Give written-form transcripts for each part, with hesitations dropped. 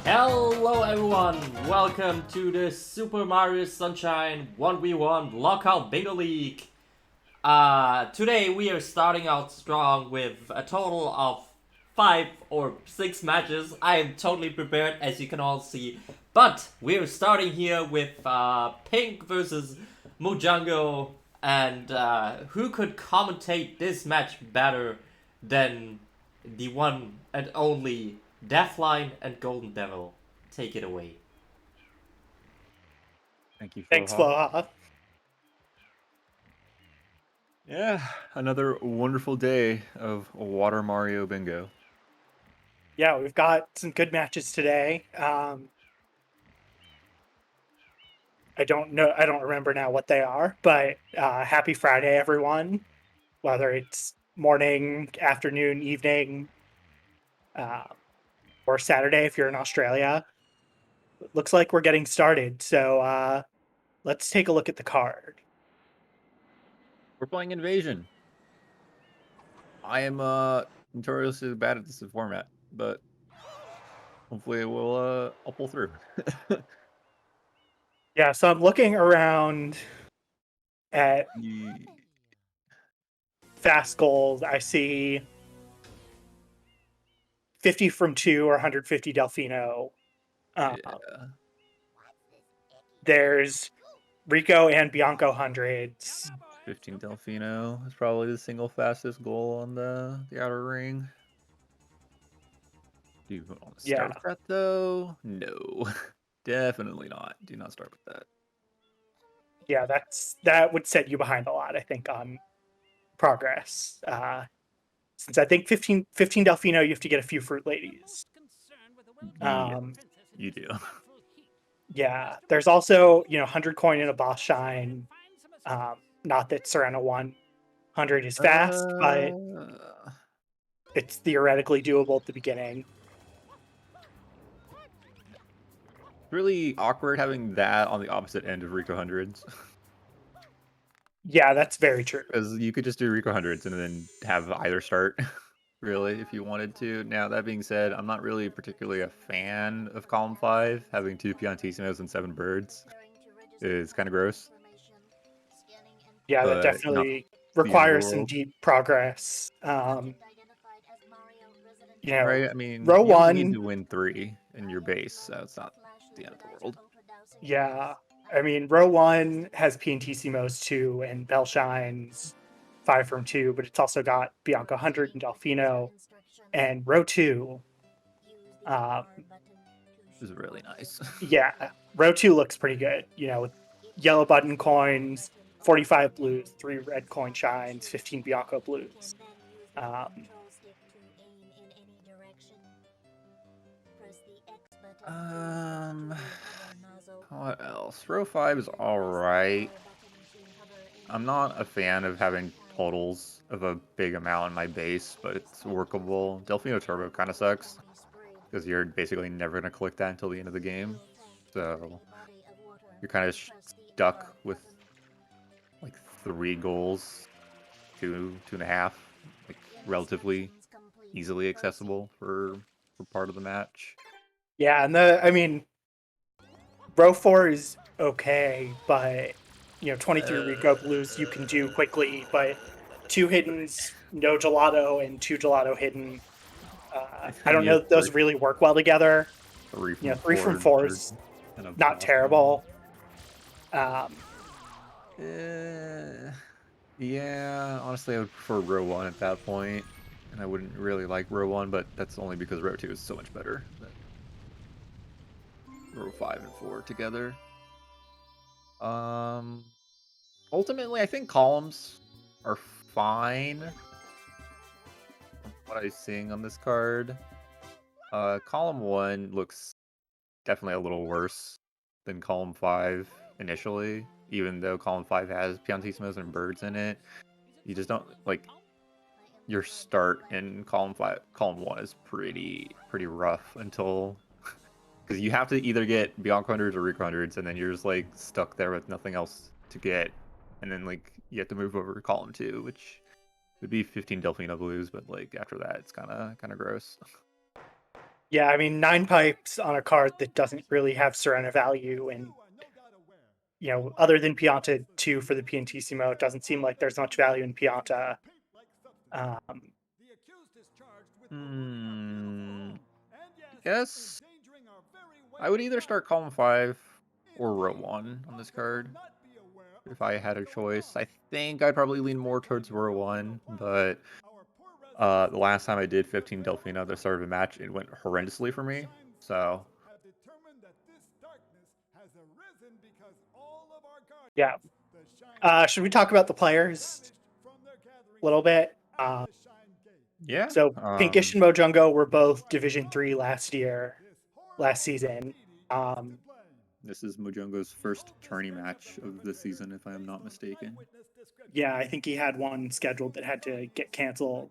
Hello everyone, welcome to the Super Mario Sunshine 1v1 Lockout Beta League. Today we are starting out strong with a total of 5 or 6 matches. I am totally prepared, as you can all see. But we're starting here with Pink versus MoJungo, and who could commentate this match better than the one and only Deathline and Golden Devil? Take it away. Thank you, Thanks, Floha. Floha. Yeah, another wonderful day of Water Mario Bingo. Yeah, we've got some good matches today. I don't remember now what they are, but happy Friday, everyone. Whether it's morning, afternoon, evening, uh, or Saturday if you're in Australia. Looks like we're getting started. So let's take a look at the card. We're playing Invasion. I am notoriously bad at this format, but hopefully I'll pull through. Yeah, so I'm looking around at fast goals. I see 50 from 2 or 150 Delfino. Yeah. There's Rico and Bianco hundreds. 15 Delfino is probably the single fastest goal on the outer ring. Do you want to start with that though? No, definitely not. Do not start with that. Yeah, that would set you behind a lot, I think, on progress. Since I think 15 Delfino, you have to get a few Fruit Ladies. You do. Yeah, there's also 100 coin in a boss shine. Not that Serena 100 is fast, but it's theoretically doable at the beginning. Really awkward having that on the opposite end of Rico hundreds. Yeah, that's very true. Because you could just do Rico hundreds and then have either start, really, if you wanted to. Now, that being said, I'm not really particularly a fan of column 5. Having 2 Piantissimos and 7 birds is kind of gross. Yeah, that definitely requires some deep progress. Right? I mean, row you only need 1. to win 3 in your base, so it's not the end of the world. Yeah, I mean, row 1 has Piantissimos 2 and Bell Shines 5 from 2, but it's also got Bianca 100 and Delfino. And row 2, is really nice. Yeah, row 2 looks pretty good, with yellow button coins, 45 blues, 3 red coin shines, 15 Bianco blues. What else? Row 5 is alright. I'm not a fan of having totals of a big amount in my base, but it's workable. Delfino Turbo kind of sucks, because you're basically never going to collect that until the end of the game. So you're kind of stuck with like 3 goals, 2.5, like relatively easily accessible for part of the match. Yeah, and row 4 is okay, but 23 Rico blues you can do quickly, but 2 hiddens, no gelato, and 2 gelato hidden. I don't know if those really work well together. 3 from 4 is not terrible. Yeah, honestly, I would prefer row 1 at that point, and I wouldn't really like row 1, but that's only because row 2 is so much better than row 5 and 4 together. Ultimately, I think columns are fine from what I'm seeing on this card. Column 1 looks definitely a little worse than column 5 initially, even though column 5 has Piantissimos and birds in it. You just don't, like, your start in column 1 is pretty rough until, because you have to either get Bianco hundreds or Rico hundreds, and then you're just like stuck there with nothing else to get, and then like you have to move over to column 2, which would be 15 Delfino blues, but like after that it's kind of gross. Yeah, I mean, 9 pipes on a card that doesn't really have Serena value, and other than Pianta 2 for the Piantissimo, it doesn't seem like there's much value in Pianta. Um, Guess I would either start column 5 or row 1 on this card if I had a choice. I think I'd probably lean more towards row 1, but the last time I did 15 Delfino at the start of a match, it went horrendously for me. So yeah. Should we talk about the players a little bit? yeah. So Pinkish and MoJungo were both Division 3 last season. This is MoJungo's first tourney match of the season, if I am not mistaken. Yeah, I think he had one scheduled that had to get canceled.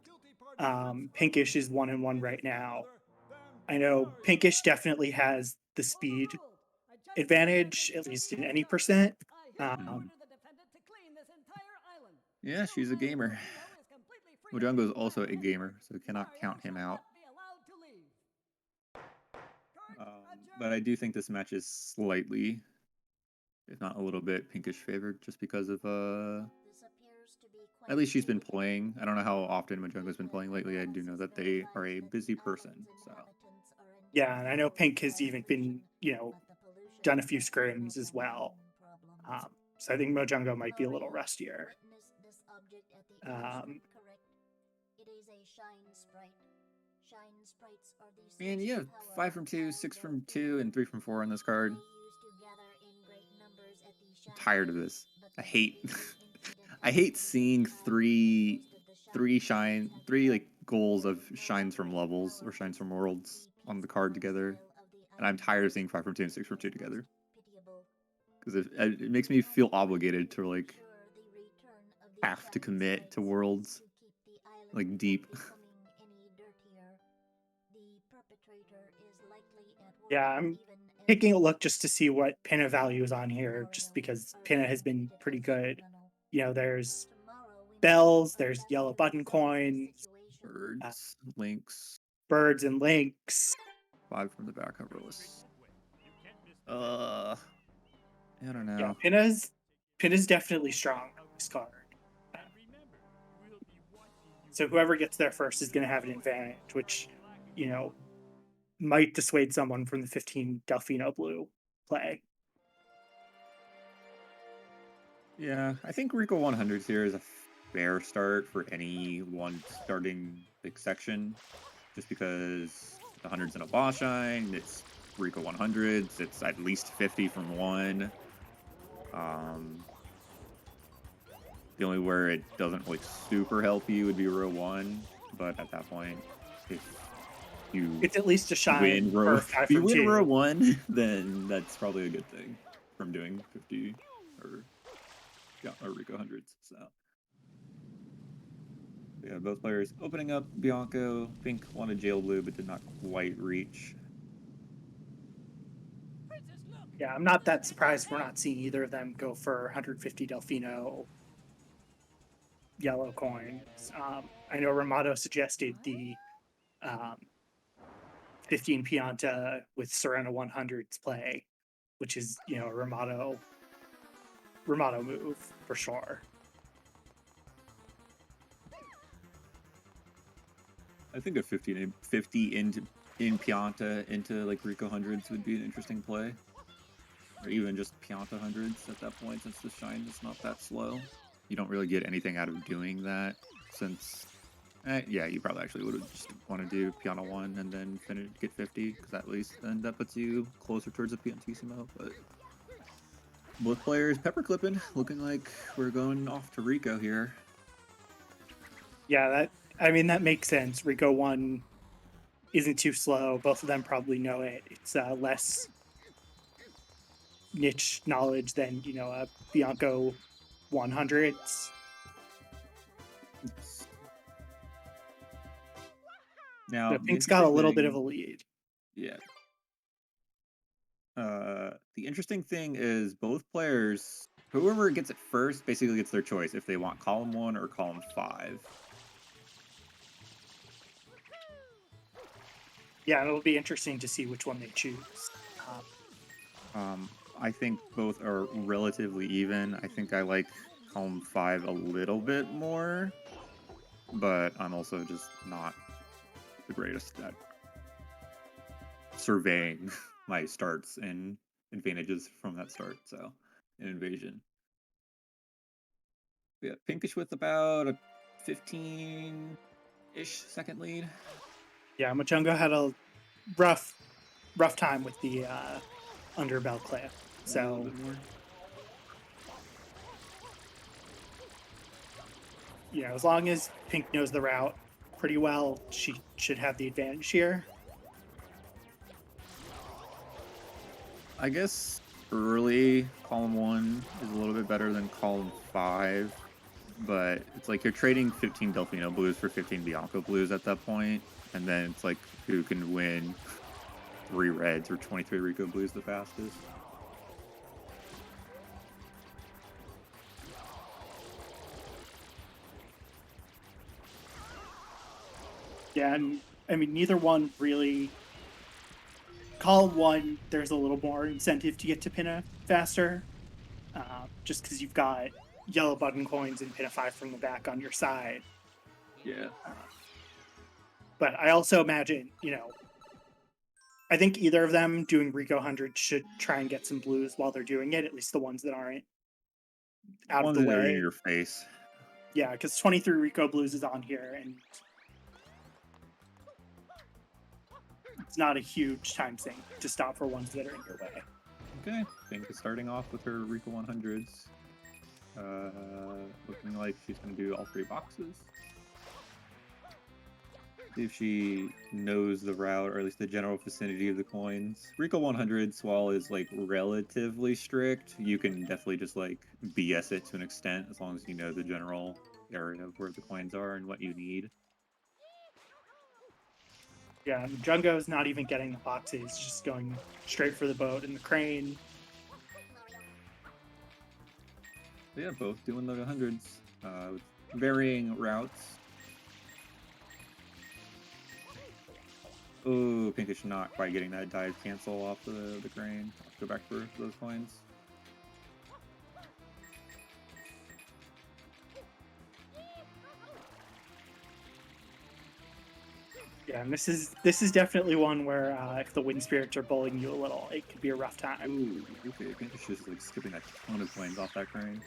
Pinkish is 1-1 right now. I know Pinkish definitely has the speed advantage, at least in any percent. Yeah, she's a gamer. MoJungo is also a gamer, so cannot count him out. But I do think this match is slightly, if not a little bit, Pinkish favored, just because of at least she's been playing. I don't know how often MoJungo's been playing lately. I do know that they are a busy person. So yeah, and I know Pink has even been done a few scrims as well. So I think MoJungo might be a little rustier. And yeah, 5 from 2, 6 from 2, and 3 from 4 on this card. I'm tired of this. I hate seeing three like goals of shines from levels or shines from worlds on the card together, and I'm tired of seeing 5 from 2 and 6 from 2 together because it makes me feel obligated to like have to commit to worlds like deep. Yeah, I'm taking a look just to see what Pinna value is on here, just because Pinna has been pretty good. There's bells, there's yellow button coins, birds and links. 5 from the back coverless. I don't know. Yeah, Pinna's definitely strong on this card. So whoever gets there first is going to have an advantage, which might dissuade someone from the 15 Delfino blue play. Yeah, I think Rico 100s here is a fair start for anyone starting like section, just because the 100's in a boss shine, it's Rico 100s, it's at least 50 from 1. The only where it doesn't like super help you would be row 1, but at that point, it's at least a shine for 5 if you from win 2. row 1, then that's probably a good thing from doing 50 or Rico 100s. So yeah, both players opening up. Bianco, Pink wanted jail blue, but did not quite reach. Yeah, I'm not that surprised we're not seeing either of them go for 150 Delfino yellow coins. I know Ramato suggested the 15 Pianta with Serena 100s play, which is a Ramato move for sure. I think a 50 in Pianta into like Rico 100s would be an interesting play. Or even just Pianta 100s at that point, since the shine is not that slow. You don't really get anything out of doing that, since yeah, you probably actually would just want to do Piano 1 and then get 50, because at least then that puts you closer towards a Piantissimo. But both players pepper clipping, looking like we're going off to Rico here. Yeah, that makes sense. Rico 1 isn't too slow. Both of them probably know it. It's less niche knowledge than a Bianco 100s. Now Pink's got a little bit of a lead. Yeah. The interesting thing is both players, whoever gets it first, basically gets their choice if they want column 1 or column 5. Yeah, and it'll be interesting to see which one they choose. I think both are relatively even. I think I like column 5 a little bit more, but I'm also just not the greatest at surveying my starts and advantages from that start. So, an invasion. Yeah, pinkish with about a 15-ish second lead. Yeah, MoJungo had a rough time with the underbell cliff. A So little bit more. as long as Pink knows the route pretty well, she should have the advantage here. I guess early column 1 is a little bit better than column 5, but it's like you're trading 15 Delfino blues for 15 Bianco blues at that point, and then it's like who can win 3 reds or 23 Rico blues the fastest. Yeah, and I mean, neither one really. Column 1, there's a little more incentive to get to Pinna faster, just because you've got yellow button coins and Pinna 5 from the back on your side. Yeah. But I also imagine, I think either of them doing Rico 100 should try and get some blues while they're doing it, at least the ones that aren't out Ones of the that are in way. your face. Yeah, because 23 Rico blues is on here, and it's not a huge time sink to stop for ones that are in your way. Okay, Pink is starting off with her Rico 100s. Looking like she's going to do all 3 boxes. See if she knows the route, or at least the general vicinity of the coins. Rico 100s, while is like relatively strict, you can definitely just like BS it to an extent as long as you know the general area of where the coins are and what you need. Yeah, Jungo's not even getting the boxes, just going straight for the boat and the crane. Yeah, both doing the 100s with varying routes. Oh, Pinkish not quite getting that dive cancel off the crane. Go back for those coins. Yeah, and this is definitely one where if the wind spirits are bullying you a little, it could be a rough time. Ooh, okay, Pinkish is like skipping a ton of coins off that crane.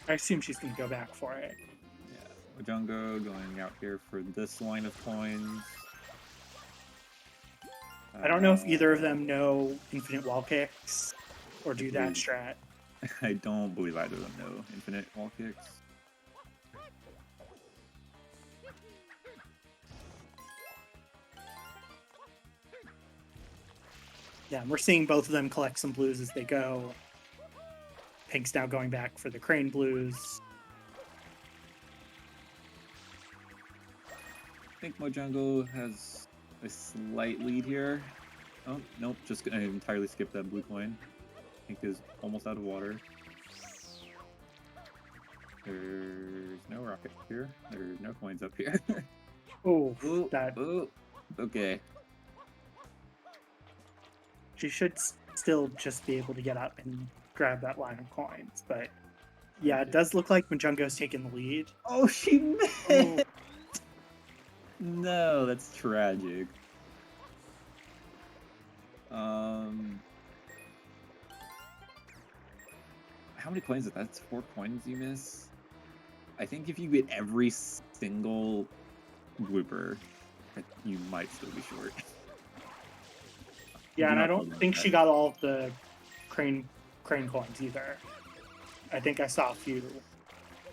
I assume she's going to go back for it. Yeah, MoJungo going out here for this line of coins. I don't know if either of them know infinite wall kicks or do that believe- strat. I don't believe either of them know infinite wall kicks. Yeah, and we're seeing both of them collect some blues as they go. Pink's now going back for the crane blues. I think MoJungo has a slight lead here. Oh, nope, just gonna entirely skip that blue coin. Pink is almost out of water. There's no rocket here. There's no coins up here. Oh, Ooh, that ooh, okay. she should still just be able to get up and grab that line of coins. But yeah, it does look like MoJungo's taking the lead. Oh, she missed! Oh. No, that's tragic. How many coins is that? That's 4 coins you miss? I think if you get every single blooper, you might still be short. Yeah, Do and I not don't program think that. she got all of the crane coins either. I think I saw a few.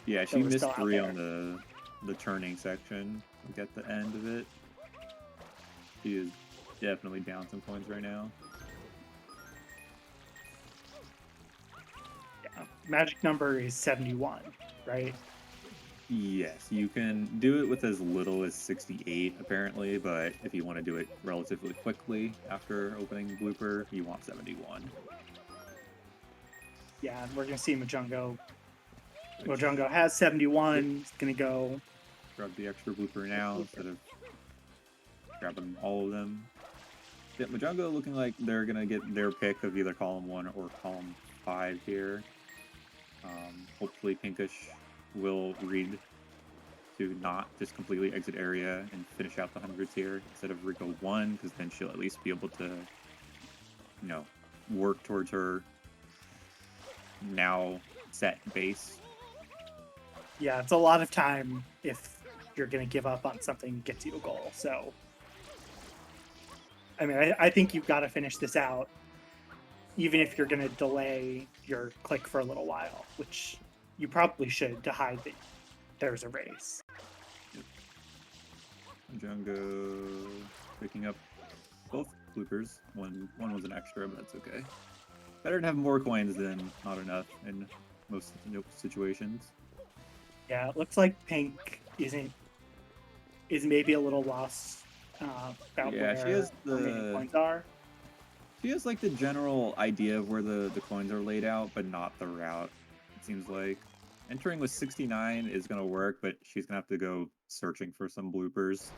Yeah, she were missed still out 3 there. on the turning section, like at the end of it. She is definitely down some coins right now. Yeah, magic number is 71, right? Yes, you can do it with as little as 68 apparently, but if you want to do it relatively quickly after opening the blooper, you want 71. Yeah, and we're gonna see MoJungo. MoJungo has 71. He's gonna go grab the extra blooper now instead of grabbing all of them. Yeah, MoJungo looking like they're gonna get their pick of either column 1 or column 5 here. Hopefully Pinkish will read to not just completely exit area and finish out the hundreds here instead of Rico 1, because then she'll at least be able to, you know, work towards her now set base. Yeah, it's a lot of time if you're going to give up on something that gets you a goal. So, I mean, I think you've got to finish this out, even if you're going to delay your click for a little while, which you probably should to hide that there's a race. MoJungo picking up both bloopers. One was an extra, but that's okay. Better to have more coins than not enough in most situations. Yeah, it looks like Pink is maybe a little lost about Yeah, where she has the remaining coins are. She has like the general idea of where the coins are laid out, but not the route. It seems like entering with 69 is gonna work, but she's gonna have to go searching for some bloopers.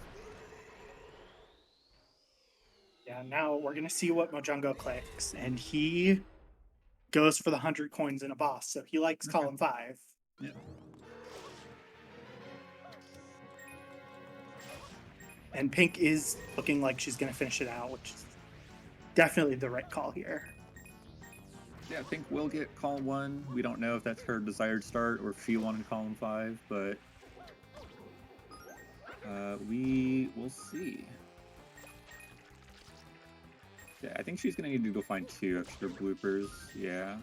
Yeah, now we're gonna see what MoJungo clicks, and he goes for the 100 coins in a boss, so he likes column 5. Yeah. And Pink is looking like she's gonna finish it out, which is definitely the right call here. Yeah, Pink will get column 1. We don't know if that's her desired start or if she wanted column 5, but we will see. Yeah, I think she's gonna need to go find 2 extra bloopers. Yeah.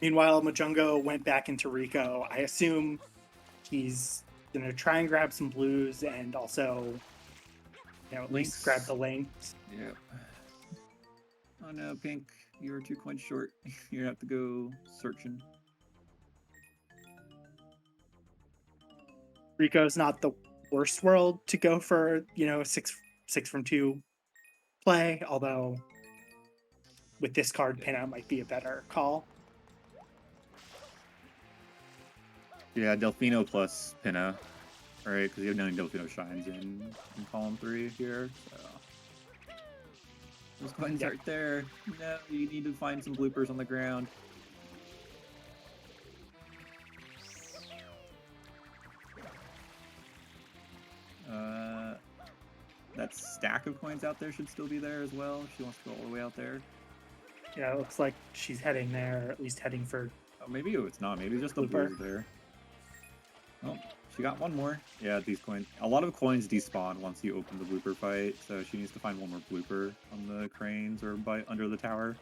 Meanwhile, MoJungo went back into Rico. I assume he's gonna try and grab some blues and also, at least grab the links. Yep. Oh no, Pink, you're 2 coins short. You're gonna have to go searching. Rico's not the worst world to go for, 6 from 2 play, although with this card, Pinna might be a better call. Yeah, Delfino plus Pinna, right? Because you have knowing Delfino shines in column 3 here. So those coins aren't there. No, you need to find some bloopers on the ground. That stack of coins out there should still be there as well. If she wants to go all the way out there. Yeah, it looks like she's heading there, or at least heading for. Oh, maybe it's not. Maybe just the blues there. Oh, she got one more. Yeah, these coins. A lot of coins despawn once you open the blooper fight, so she needs to find one more blooper on the cranes or by under the tower.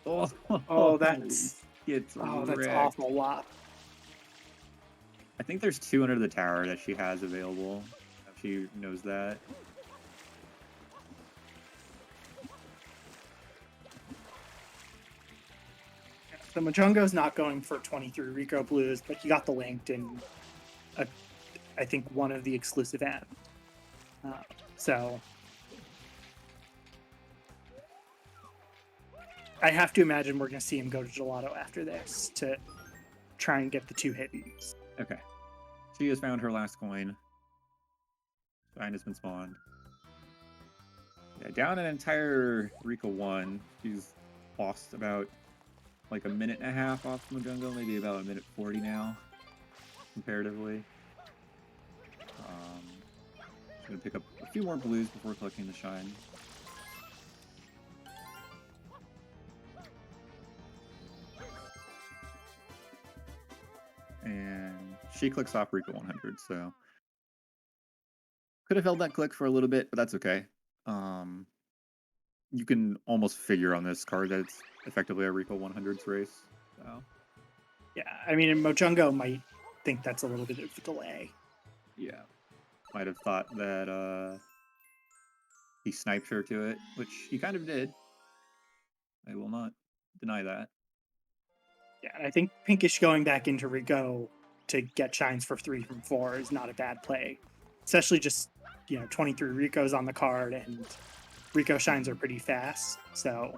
Oh, that's that's wrecked. Awful lot. I think there's 2 under the tower that she has available. She knows that. So MoJungo's not going for 23 Rico blues, but he got the linked in, I think, one of the exclusive ends. So I have to imagine we're going to see him go to Gelato after this to try and get the 2 hittings. Okay. She has found her last coin. Shine has been spawned. Yeah, down an entire Rico 1. She's lost about like a minute and a half off MoJungo, maybe about a minute 40 now, comparatively. She's gonna pick up a few more blues before collecting the shine. And she clicks off Rico 100, so could have held that click for a little bit, but that's okay. You can almost figure on this card that it's effectively a Rico 100s race. So. Yeah, I mean, MoJungo might think that's a little bit of a delay. Yeah. Might have thought that he sniped her to it, which he kind of did. I will not deny that. Yeah, and I think Pinkish going back into Rico to get shines for 3 from 4 is not a bad play. Especially just, 23 Ricos on the card, and Rico shines are pretty fast, so...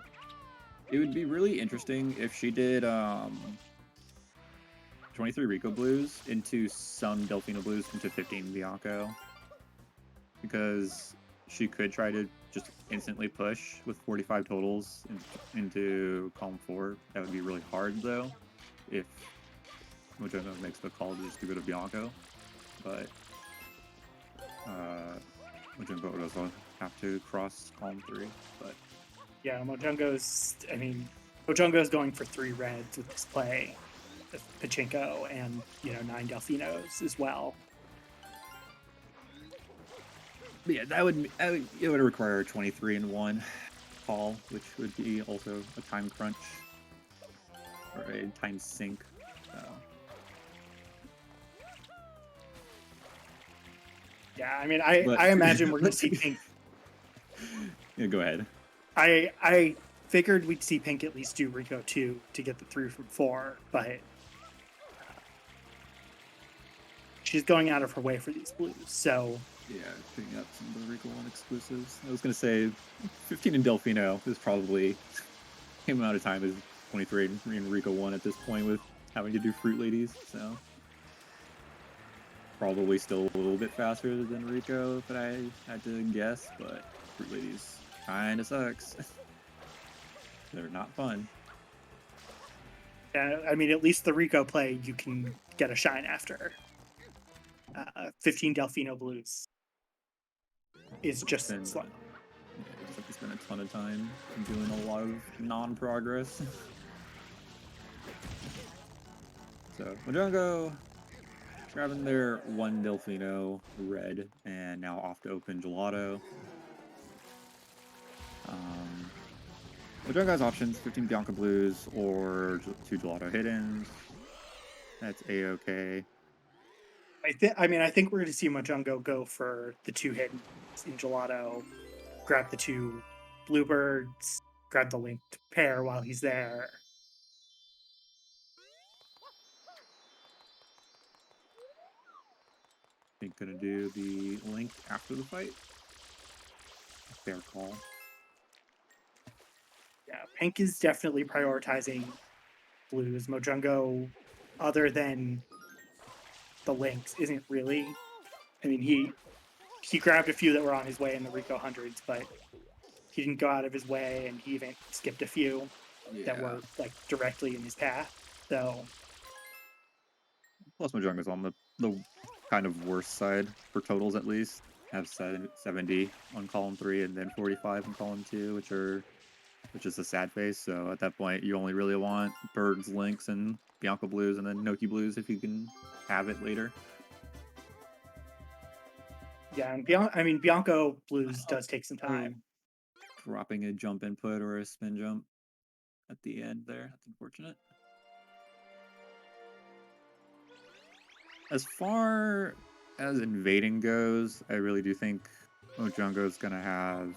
It would be really interesting if she did 23 Rico Blues into some Delfino Blues into 15 Bianco. Because she could try to just instantly push with 45 totals into column 4. That would be really hard, though, if MoJungo makes the call just to go to Bianco. But MoJungo would also have to cross column 3. But yeah, MoJungo's going for 3 reds with this play, Pachinko, and 9 Delfinos as well. yeah, it would require a 23-1 call, which would be also a time crunch or a time sink. So. Yeah, I mean, I imagine we're going to see Pink. Yeah, go ahead. I figured we'd see Pink at least do Rico 2 to get the 3 from 4, but she's going out of her way for these blues, so... Yeah, picking up some of the Rico 1 exclusives. I was going to say 15 in Delfino is probably the same amount of time as 23 in Rico 1 at this point with having to do Fruit Ladies, so... Probably still a little bit faster than Rico if I had to guess, but Fruit Ladies kinda sucks. They're not fun. Yeah, I mean, at least the Rico play you can get a shine after. 15 Delfino Blues is just slow. Yeah, you just have to spend a ton of time doing a lot of non-progress. So, MoJungo grabbing their 1 Delfino red and now off to open Gelato. MoJungo has options: 15 Bianca Blues or 2 Gelato Hiddens. That's a-okay. I think we're going to see MoJungo go for the 2 hidden in Gelato, grab the 2 Bluebirds, grab the linked pair while he's there. I think gonna do the link after the fight. Fair call. Yeah, Pink is definitely prioritizing blues. MoJungo, other than the links, isn't really. I mean, he grabbed a few that were on his way in the Rico hundreds, but he didn't go out of his way, and he even skipped a few that were like directly in his path. So plus MoJungo's on the kind of worst side for totals, at least. Have 70 on column 3 and then 45 on column 2, which is a sad face. So at that point, you only really want Birds, Lynx, and Bianco Blues, and then Noki Blues if you can have it later. yeah, and Bianco Blues does take some time. Dropping a jump input or a spin jump at the end there. That's unfortunate. As far as invading goes, I really do think MoJungo's gonna have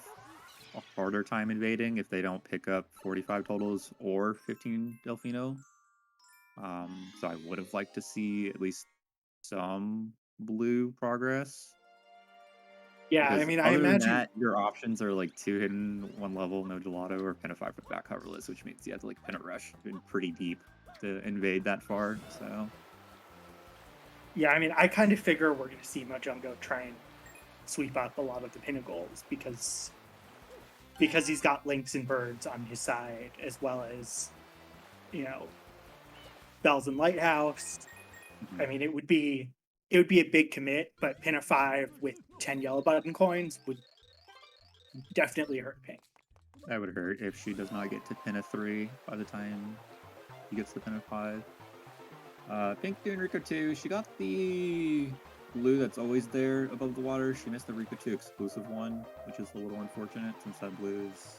a harder time invading if they don't pick up 45 totals or 15 Delfino. So I would have liked to see at least some blue progress. Yeah, Because I mean, other I than imagine that, your options are like 2 hidden, 1 level, no gelato, or pin a 5 for the back coverless, which means you have to like pin a rush pretty deep to invade that far. So yeah, I mean, I kind of figure we're going to see MoJungo try and sweep up a lot of the pinnacles because he's got Lynx and Birds on his side, as well as, Bells and Lighthouse. I mean, it would be a big commit, but pin a 5 with 10 yellow button coins would definitely hurt Pink. that would hurt if she does not get to pin a 3 by the time he gets to pin a 5. Pink doing Rico 2. She got the blue that's always there above the water. She missed the Rico 2 exclusive one, which is a little unfortunate since that blue is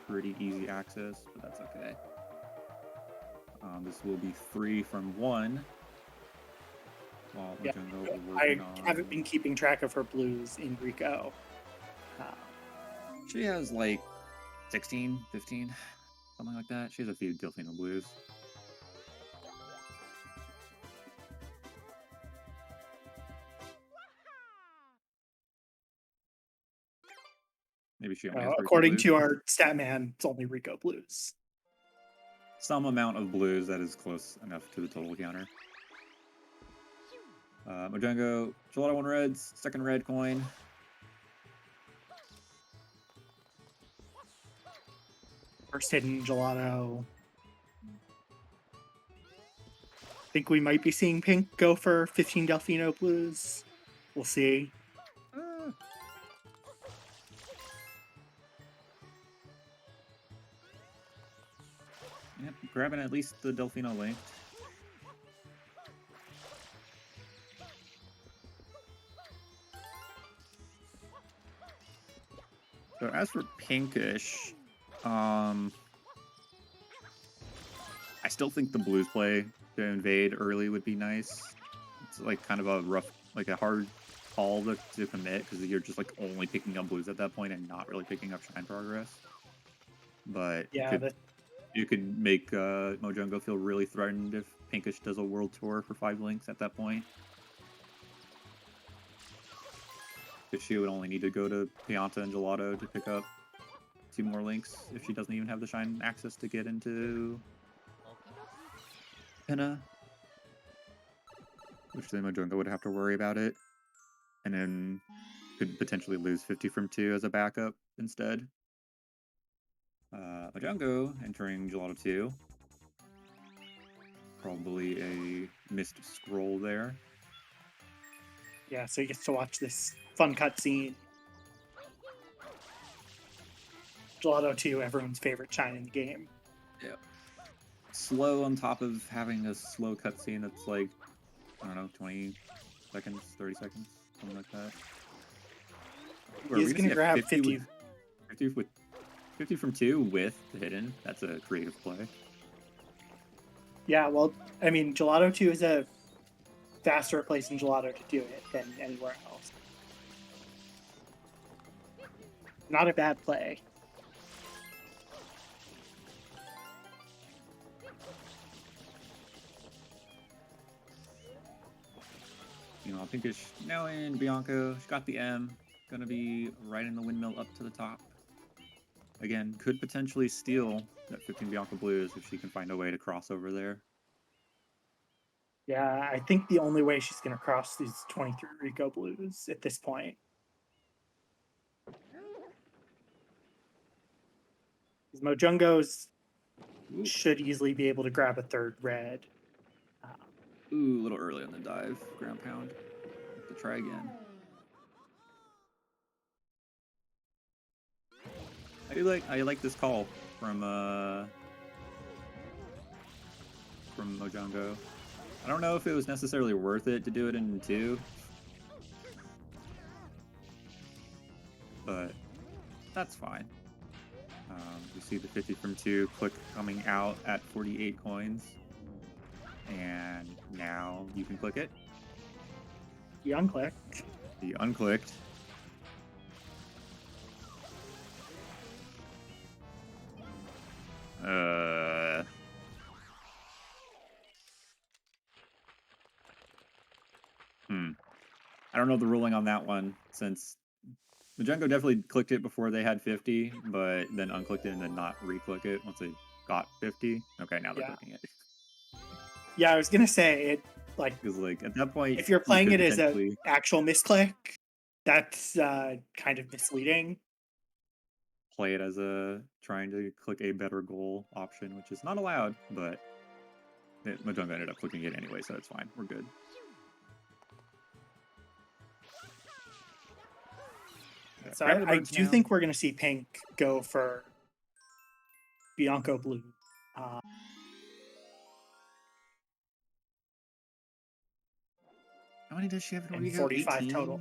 pretty easy access, but that's okay. This will be 3 from 1. Yeah, I haven't been keeping track of her blues in Rico. She has like 16, 15, something like that. She has a few Delfino blues. Maybe she only has according blues. to our stat man, it's only Rico blues. Some amount of blues that is close enough to the total counter. MoJungo, gelato 1 reds, second red coin. First hidden gelato. Think we might be seeing pink go for 15 Delfino blues. We'll see. Yep, grabbing at least the Delfino linked. So as for pinkish, I still think the blues play to invade early would be nice. It's like kind of a rough, like a hard call to commit because you're just like only picking up blues at that point and not really picking up shine progress. But Yeah, you could make MoJungo feel really threatened if pinkish does a world tour for 5 links at that point. Because she would only need to go to Pianta and Gelato to pick up 2 more links if she doesn't even have the shine access to get into Pinna. Which then MoJungo would have to worry about it. And then could potentially lose 50 from 2 as a backup instead. MoJungo entering Gelato 2. Probably a missed scroll there. yeah, so he gets to watch this fun cutscene. Gelato 2, everyone's favorite shine in the game. Yeah. Slow on top of having a slow cutscene that's like, I don't know, 20 seconds, 30 seconds, something like that. Ooh, He's going to grab 50. 50 from 2 with the hidden. That's a creative play. Yeah, well, I mean, Gelato 2 is a faster place in Gelato to do it than anywhere else. Not a bad play. You know, pinkish now in Bianco. She's got the M. Gonna be right in the windmill up to the top. Again, could potentially steal that 15 Bianco blues if she can find a way to cross over there. Yeah, I think the only way she's going to cross these 23 Rico blues at this point. MoJungo's should easily be able to grab a third red. Ooh, a little early on the dive. Ground pound. Have to try again. I like this call from MoJungo. I don't know if it was necessarily worth it to do it in 2. But that's fine. You see the 50 from 2 click coming out at 48 coins. And now you can click it. The unclicked. The unclicked. I don't know the ruling on that one, since MoJungo definitely clicked it before they had 50, but then unclicked it and then not re-click it once they got 50. Okay, now they're clicking it. Yeah, I was gonna say it. Like, because like at that point, if you're playing it as an actual misclick, that's kind of misleading. Play it as a trying to click a better goal option, which is not allowed, but MoJungo ended up clicking it anyway, so it's fine. We're good. So I do think we're going to see pink go for Bianco blue. How many does she have in Rigo? 45 18? total.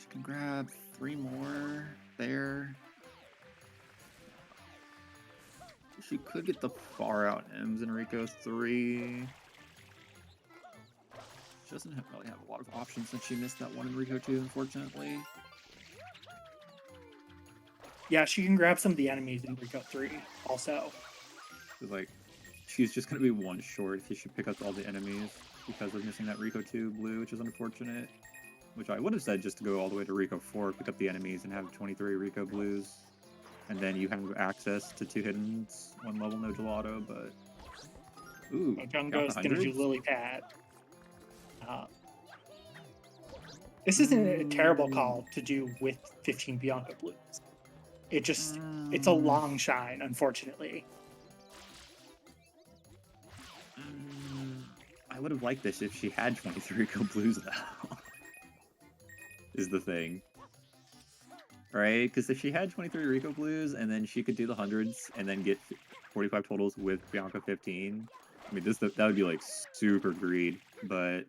She can grab 3 more there. She could get the far out M's in Rico 3. She doesn't really have a lot of options since she missed that one in Rico 2, unfortunately. Yeah, she can grab some of the enemies in Rico 3 also. Like, she's just going to be 1 short if she should pick up all the enemies because of missing that Rico 2 blue, which is unfortunate. Which I would have said just to go all the way to Rico 4, pick up the enemies, and have 23 Rico blues. And then you have access to 2 hiddens, 1 level, no gelato, but... Ooh, MoJungo's going to do lily pad. This isn't a terrible call to do with 15 Bianca Blues. It's a long shine, unfortunately. I would have liked this if she had 23 Rico Blues, though. Is the thing. Right? Because if she had 23 Rico Blues, and then she could do the hundreds, and then get 45 totals with Bianca 15, I mean, that would be, like, super greed, but...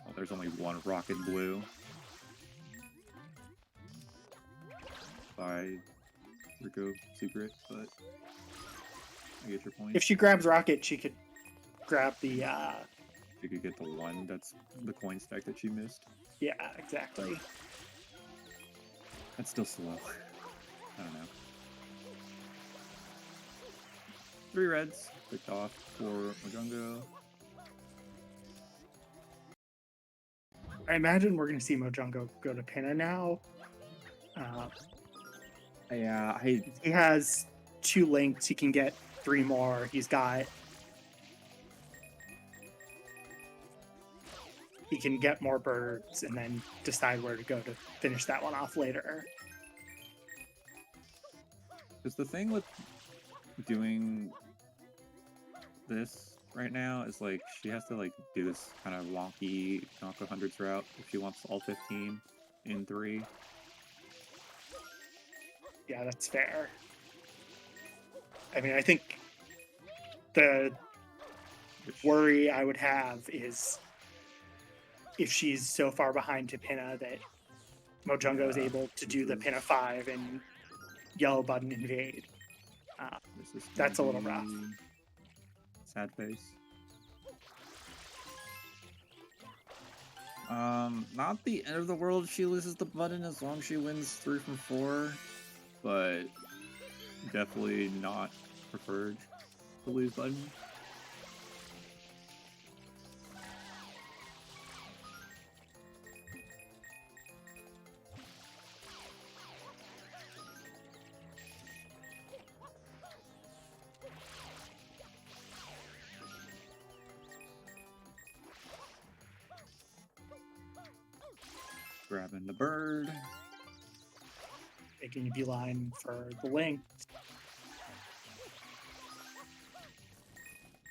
Oh, there's only one Rocket Blue. By Rico Secret, but I get your point. If she grabs Rocket, she could grab the... She could get the one that's the coin stack that she missed. Yeah, exactly. That's still slow. I don't know. 3 reds picked off for MoJungo. I imagine we're going to see MoJungo go to Pinna now. Yeah, He has 2 links. He can get 3 more. He can get more birds and then decide where to go to finish that one off later. because the thing with doing this right now is like she has to like do this kind of wonky Bianca hundreds route if she wants all 15 in 3. Yeah, that's fair. I mean, I think the worry I would have is if she's so far behind to Pinna that MoJungo is able to do the Pinna 5 and yellow button invade. That's a little rough. Sad face. Not the end of the world if she loses the button as long as she wins 3 from 4, but definitely not preferred to lose button. Grabbing the bird. Making a beeline for the link.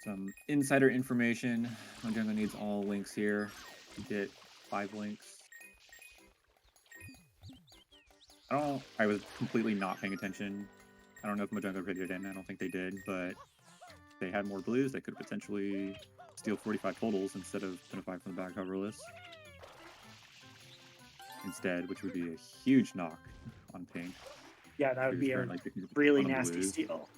Some insider information. MoJungo needs all links here to get 5 links. I was completely not paying attention. I don't know if MoJungo rated it in. I don't think they did, but if they had more blues, they could potentially steal 45 totals instead of 25 from the back cover list. Instead, which would be a huge knock on pink. Yeah, that would be a Like, really nasty steal.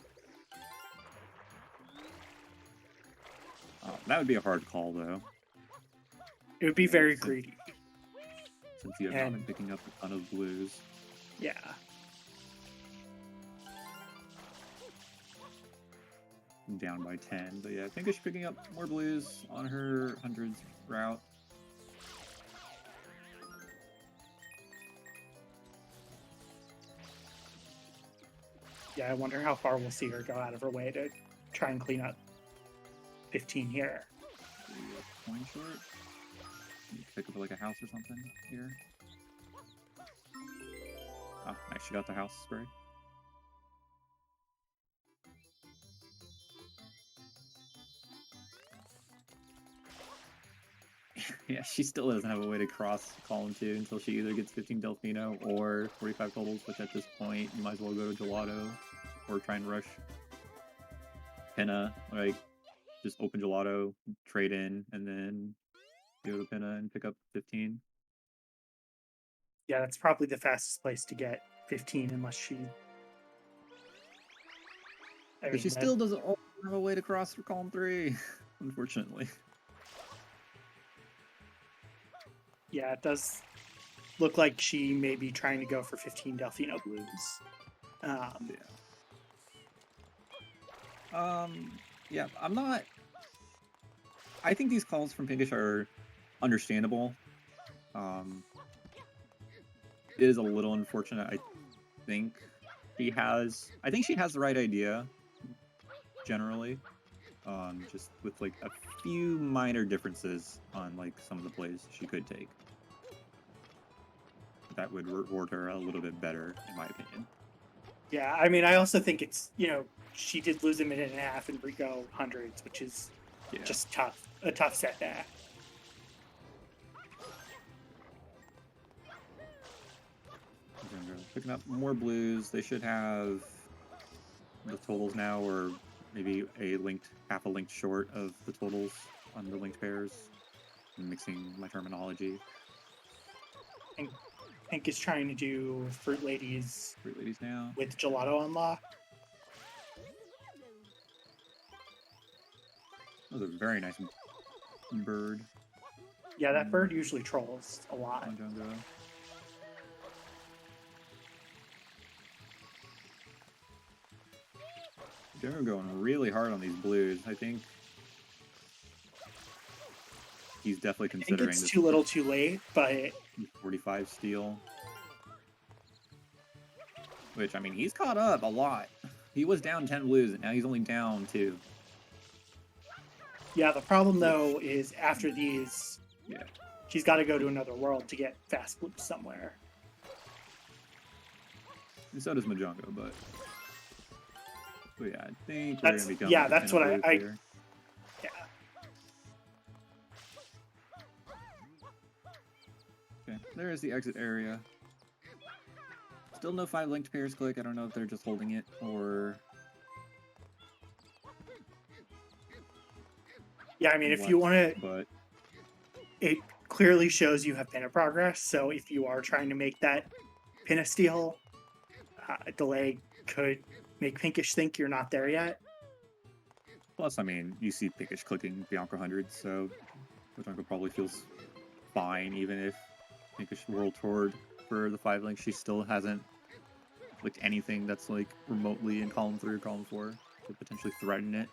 That would be a hard call, though. It would be very greedy. Since you have not been picking up a ton of blues. Yeah. Down by 10, but yeah, I think she's picking up more blues on her hundreds route. Yeah, I wonder how far we'll see her go out of her way to try and clean up 15 here. Coin short? Pick up like a house or something here. Oh, nice, she got the house spray. Yeah, she still doesn't have a way to cross column 2 until she either gets 15 Delfino or 45 totals, which at this point, you might as well go to Gelato or try and rush Pinna. Like, just open Gelato, trade in, and then go to Pinna and pick up 15. Yeah, that's probably the fastest place to get 15 unless she... But she still doesn't have a way to cross for column 3, unfortunately. Yeah, it does look like she may be trying to go for 15 Delfino blues. Yeah, I'm not... I think these calls from Pinkish are understandable. It is a little unfortunate, I think, I think she has the right idea, generally. Just with like a few minor differences on like some of the plays she could take. That would reward her a little bit better, in my opinion. Yeah, I mean, I also think it's, she did lose a minute and a half in Rico hundreds, which is just tough, a tough setback. Picking up more blues. They should have the totals now, or maybe half a linked short of the totals on the linked pairs. I'm mixing my terminology. And Pink is trying to do Fruit Ladies now with Gelato Unlock. That was a very nice bird. Yeah, that bird usually trolls a lot. MoJungo. They're going really hard on these blues. I think he's definitely considering I think it's too little too late, but 45 steal. Which, I mean, he's caught up a lot. He was down 10 blues, and now he's only down 2. Yeah, the problem, though, is after these, yeah, she's got to go to another world to get fast blues somewhere. And so does MoJungo, but yeah, I think we're going to be going. Yeah, that's what I yeah. Okay, there is the exit area. Still no 5 linked pairs click. I don't know if they're just holding it or... Yeah, I mean, if you want to... But it clearly shows you have pinna progress, so if you are trying to make that pinna steal, delay could make Pinkish think you're not there yet. Plus, I mean, you see Pinkish clicking Bianca 100, so MoJungo probably feels fine, even if Pinkish world toured for the 5 link. She still hasn't clicked anything that's like remotely in column 3 or column 4 to potentially threaten it.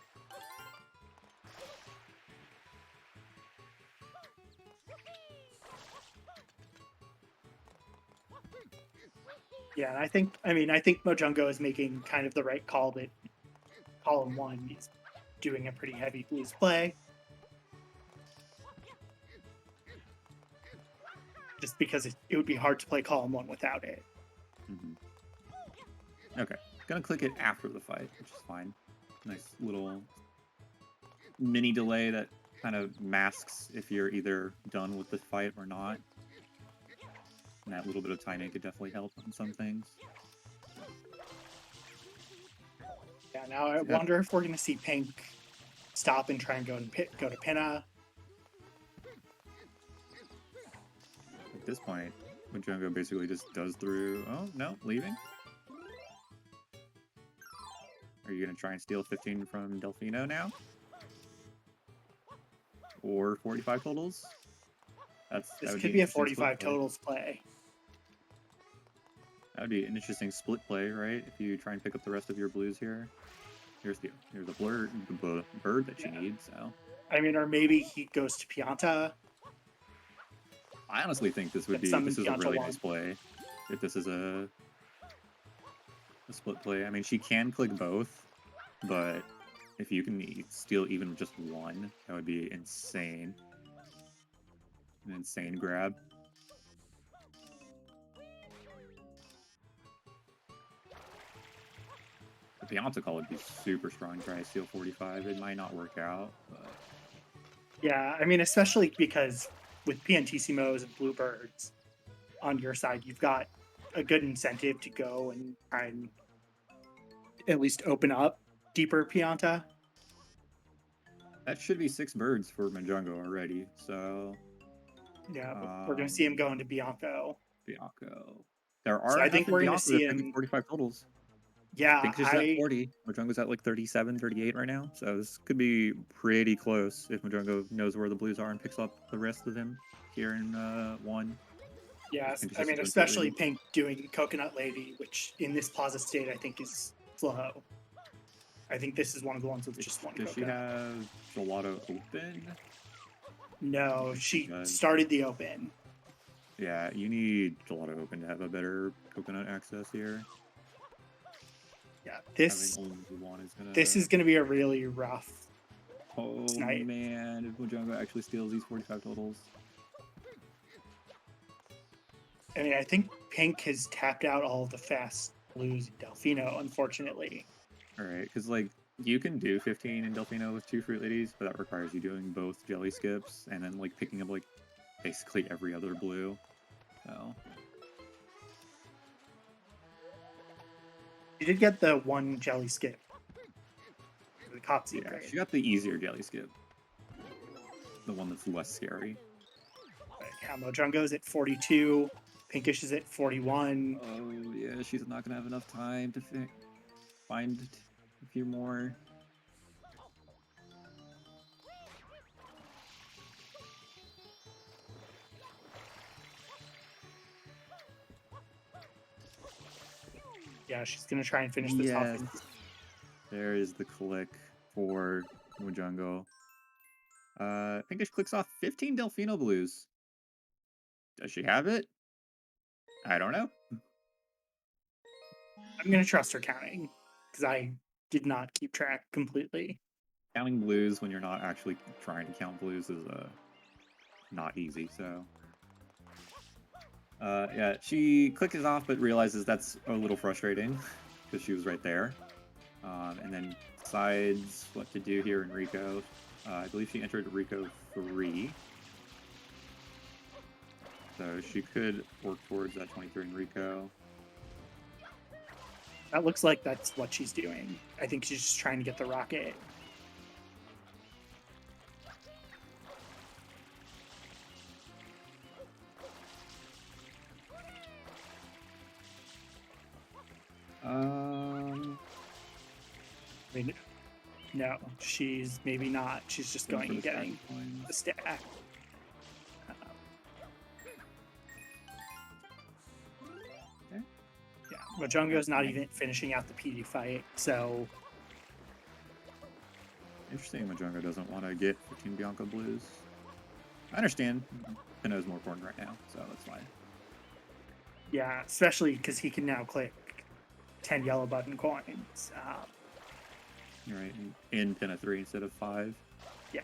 Yeah, and I think MoJungo is making kind of the right call that column 1 is doing a pretty heavy blues play. Just because it would be hard to play column 1 without it. Okay, gonna click it after the fight, which is fine. Nice little mini delay that kind of masks if you're either done with the fight or not. And that little bit of timing could definitely help on some things. Yeah, now I wonder if we're going to see Pink stop and try and go to Pinna. At this point, MoJungo basically just does through... Oh, no, leaving? Are you going to try and steal 15 from Delfino now? Or 45 totals? This could be a 45 totals play. That would be an interesting split play, right? If you try and pick up the rest of your blues here. Here's the bird that you need, so... I mean, or maybe he goes to Pianta. I honestly think this is a really nice play. If this is a split play. I mean, she can click both, but if you can steal even just one, that would be insane. An insane grab. The Pianta call would be super strong. Try to steal 45. It might not work out, but... Yeah, I mean, especially because with Piantissimos and Bluebirds on your side, you've got a good incentive to go and try and at least open up deeper Pianta. That should be 6 birds for MoJungo already, so... Yeah, but we're going to see him go into Bianco. There are, so I think we're going to see him... 45 totals. Yeah, I think it's at 40. MoJungo's at like 37, 38 right now. So this could be pretty close if MoJungo knows where the blues are and picks up the rest of them here in 1. Yeah, I mean, especially Pink doing Coconut Lady, which in this Plaza state I think is slow. I think this is one of the ones with just one Does Coconut. She have Gelato open? No, she started the open. Yeah, you need Gelato open to have a better Coconut access here. Yeah, Having only one is gonna. this is going to be a really rough. Oh snipe. man, if MoJungo actually steals these 45 totals. I mean, I think Pink has tapped out all of the fast blues in Delfino, unfortunately. All right, because like you can do 15 in Delfino with 2 Fruit Ladies, but that requires you doing both jelly skips and then like picking up like basically every other blue. So You did get the one jelly skip. The Copsy yeah, grade. she got the easier jelly skip, the one that's less scary. But yeah, MoJungo's at 42. Pinkish is at 41. Oh yeah, she's not gonna have enough time to find a few more. Yeah, she's going to try and finish this Yes. offense. There is the click for MoJungo. Pinkish clicks off 15 Delfino blues. Does she have it? I don't know. I'm going to trust her counting because I did not keep track completely. Counting blues when you're not actually trying to count blues is not easy, so yeah, she clicks off but realizes that's a little frustrating because she was right there, and then decides what to do here in Rico. I believe she entered Rico 3, so she could work towards that 23 in Rico. That looks like that's what she's doing. I think she's just trying to get the rocket. I mean, no, she's maybe not. She's just going and getting the stack. Okay. Yeah, MoJungo's not even finishing out the PD fight, so Interesting, MoJungo doesn't want to get 15 Bianca blues. I understand. Pinot is more important right now, so that's fine. yeah, especially because he can now click 10 yellow button coins. You're right, in Pinot 3 instead of 5. Yeah.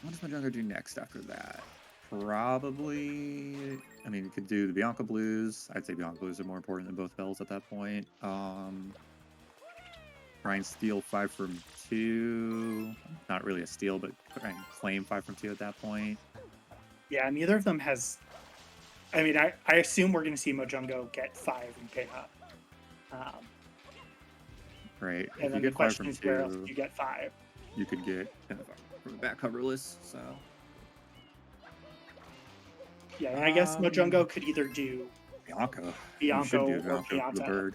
What does MoJungo do next after that? Probably, I mean, you could do the Bianca blues. I'd say Bianca blues are more important than both bells at that point. Try and steal 5 from 2. Not really a steal, but try and claim 5 from 2 at that point. Yeah, neither of them has. I mean, I assume we're going to see MoJungo get 5 and pin up. Right. And then the question is, where else do you get 5? You could get from the back coverless, so. Yeah, and I guess MoJungo could either do Bianca. Bianca You should do or Bianca for the Pianta. bird.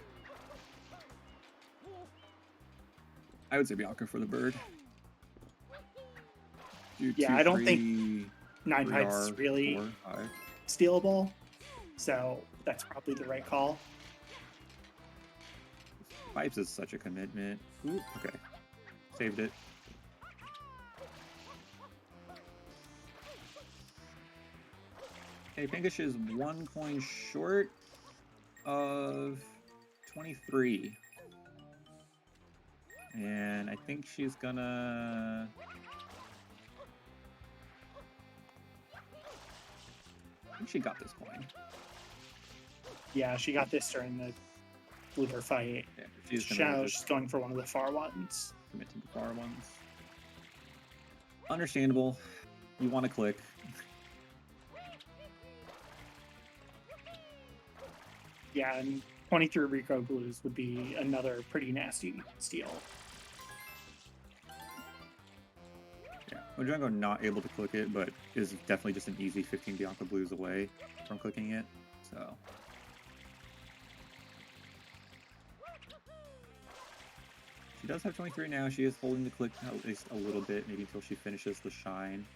I would say Bianca for the bird. Do Yeah, 2, I don't 3, think 9 3 pipes R, is really 4, 5. stealable, so that's probably the right call. Pipes is such a commitment. Ooh, okay. Saved it. Okay, Pinkish is 1 coin short of 23. And I think she's gonna... I think she got this coin. Yeah, she got this during the blooper fight. Yeah, she's gonna She's going for one of the far ones. commit to the far ones. Understandable. You want to click. Yeah, and 23 Rico blues would be another pretty nasty steal. Yeah, MoJungo not able to click it, but is definitely just an easy 15 Bianca blues away from clicking it. So she does have 23 now. She is holding the click at least a little bit, maybe until she finishes the shine.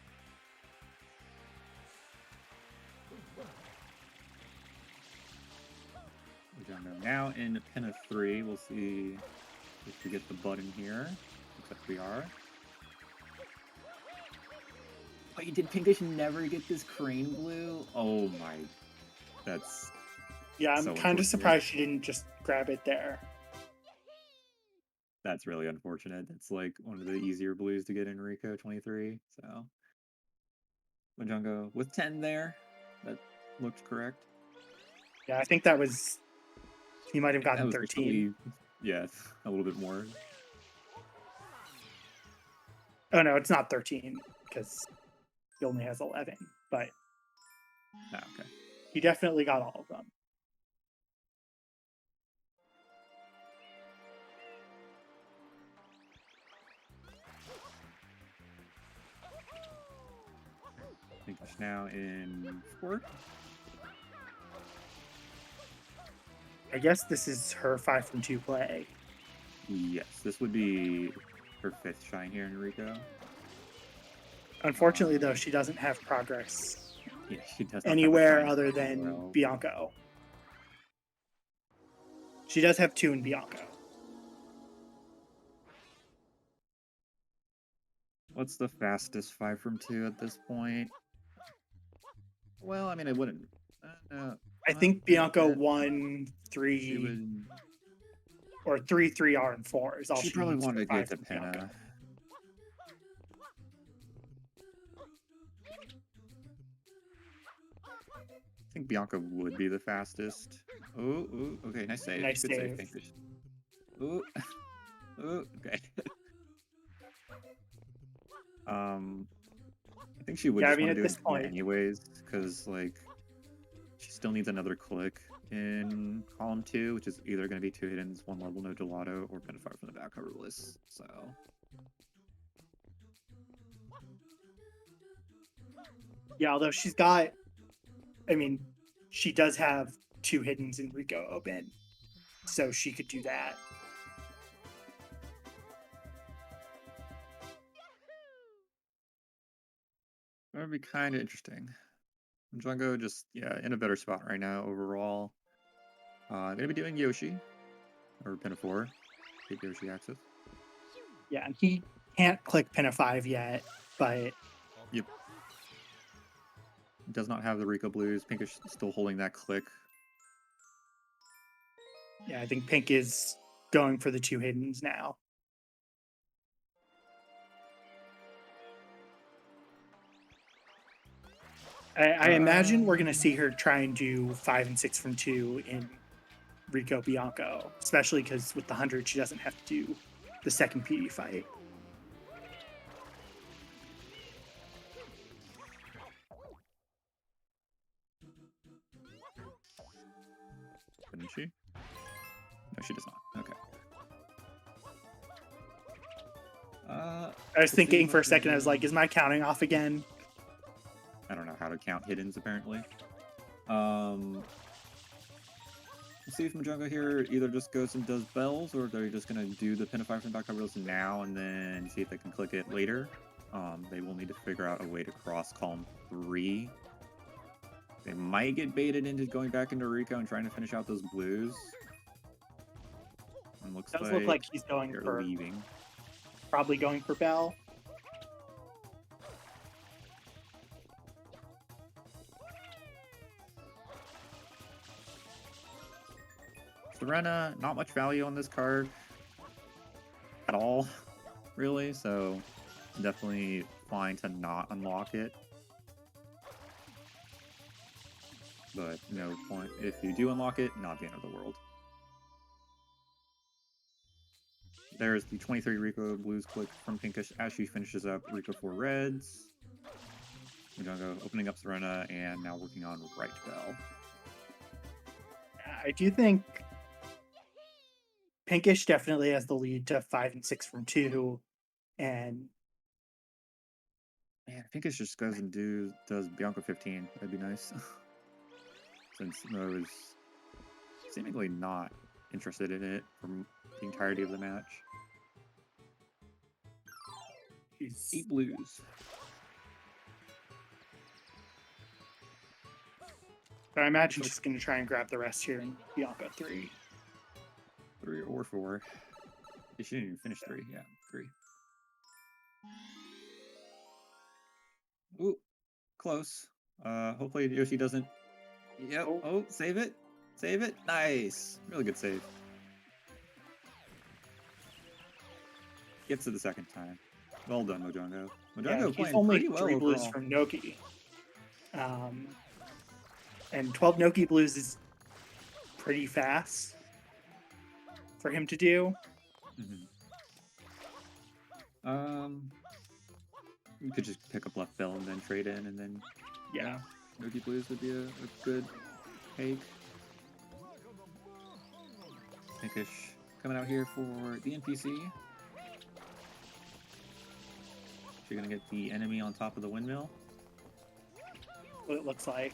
MoJungo now in Pinot 3. We'll see if we get the button here. Looks like we are. Wait, did Pinkish never get this crane blue? Oh my That's Yeah, I'm so kind of unfortunate. surprised she didn't just grab it there. That's really unfortunate. It's like one of the easier blues to get in Rico 23. So MoJungo with 10 there. That looked correct. Yeah, I think that was. He might have That gotten was 13. yeah, a little bit more. Oh no, it's not 13 because he only has 11. But Oh, okay. he definitely got all of them. I think it's now in 4. I guess this is her 5 from 2 play. Yes, this would be her 5th shine here in Rico. Unfortunately, though, she doesn't have progress Yeah, she does not anywhere have a other shine than well. Bianco. She does have 2 in Bianco. What's the fastest 5 from 2 at this point? Well, I mean, I wouldn't. I think Bianco that- 1, She 3, would. or 3, 3R, and 4 is all She she probably needs for wanted to 5 get to from Bianco. Pinna. I think Bianca would be the fastest. Oh, okay, nice save. Nice Good save, save. Pinkish. Oh, okay. I think she would Yeah, I just mean, want to at do this it point, anyways, because like she still needs another click in column 2, which is either going to be 2 hiddens, 1 level, no gelato, or Pinna Fire from the back coverless. So yeah, although she's got, I mean, she does have 2 hiddens in Rico open, so she could do that. that would be kind of interesting. Django just in a better spot right now overall. Gonna be doing Yoshi or Pinna 4. Take Yoshi access. Yeah, and he can't click Pinna 5 yet, but Yep. Does not have the Rico Blues. Pinkish still holding that click. yeah, I think Pink is going for the 2 hiddens now. I imagine we're going to see her try and do 5 and 6 from 2 in Rico Bianco, especially because with the 100, she doesn't have to do the second PD fight. Couldn't she? No, she does not. Okay. I was thinking for a second, I was like, is my counting off again? I don't know how to count hiddens, apparently. Let's see if MoJungo here either just goes and does bells, or they're just going to do the Pinna 5 from back coverless now and then see if they can click it later. They will need to figure out a way to cross column 3. They might get baited into going back into Rico and trying to finish out those blues. And looks Does look like he's going they're for leaving. probably going for Bell. Serena, not much value on this card at all, really, so definitely fine to not unlock it. But no point, if you do unlock it, not the end of the world. There's the 23 Rico Blues click from Pinkish as she finishes up Rico 4 Reds. MoJungo opening up Serena and now working on Right Bell. I do think Pinkish definitely has the lead to 5 and 6 from 2, and Man, Pinkish just goes and does Bianco 15. That'd be nice. Since I was seemingly not interested in it for the entirety of the match. she's 8 blues. but I imagine she's going to try and grab the rest here in Bianca 3. 3 or 4. She didn't even finish 3. Yeah, 3. Ooh, close. Hopefully Yoshi doesn't Yep. Oh. Oh, save it. Save it. Nice. Really good save. Gets to the second time. Well done, MoJungo. Yeah, MoJungo he's playing only pretty well 3 blues overall. from Noki. And 12 Noki blues is pretty fast for him to do. You could just pick up left bell and then trade in, and then Yeah. Noki Blues would be a good take. Pinkish coming out here for the NPC. You're gonna get the enemy on top of the windmill. What it looks like.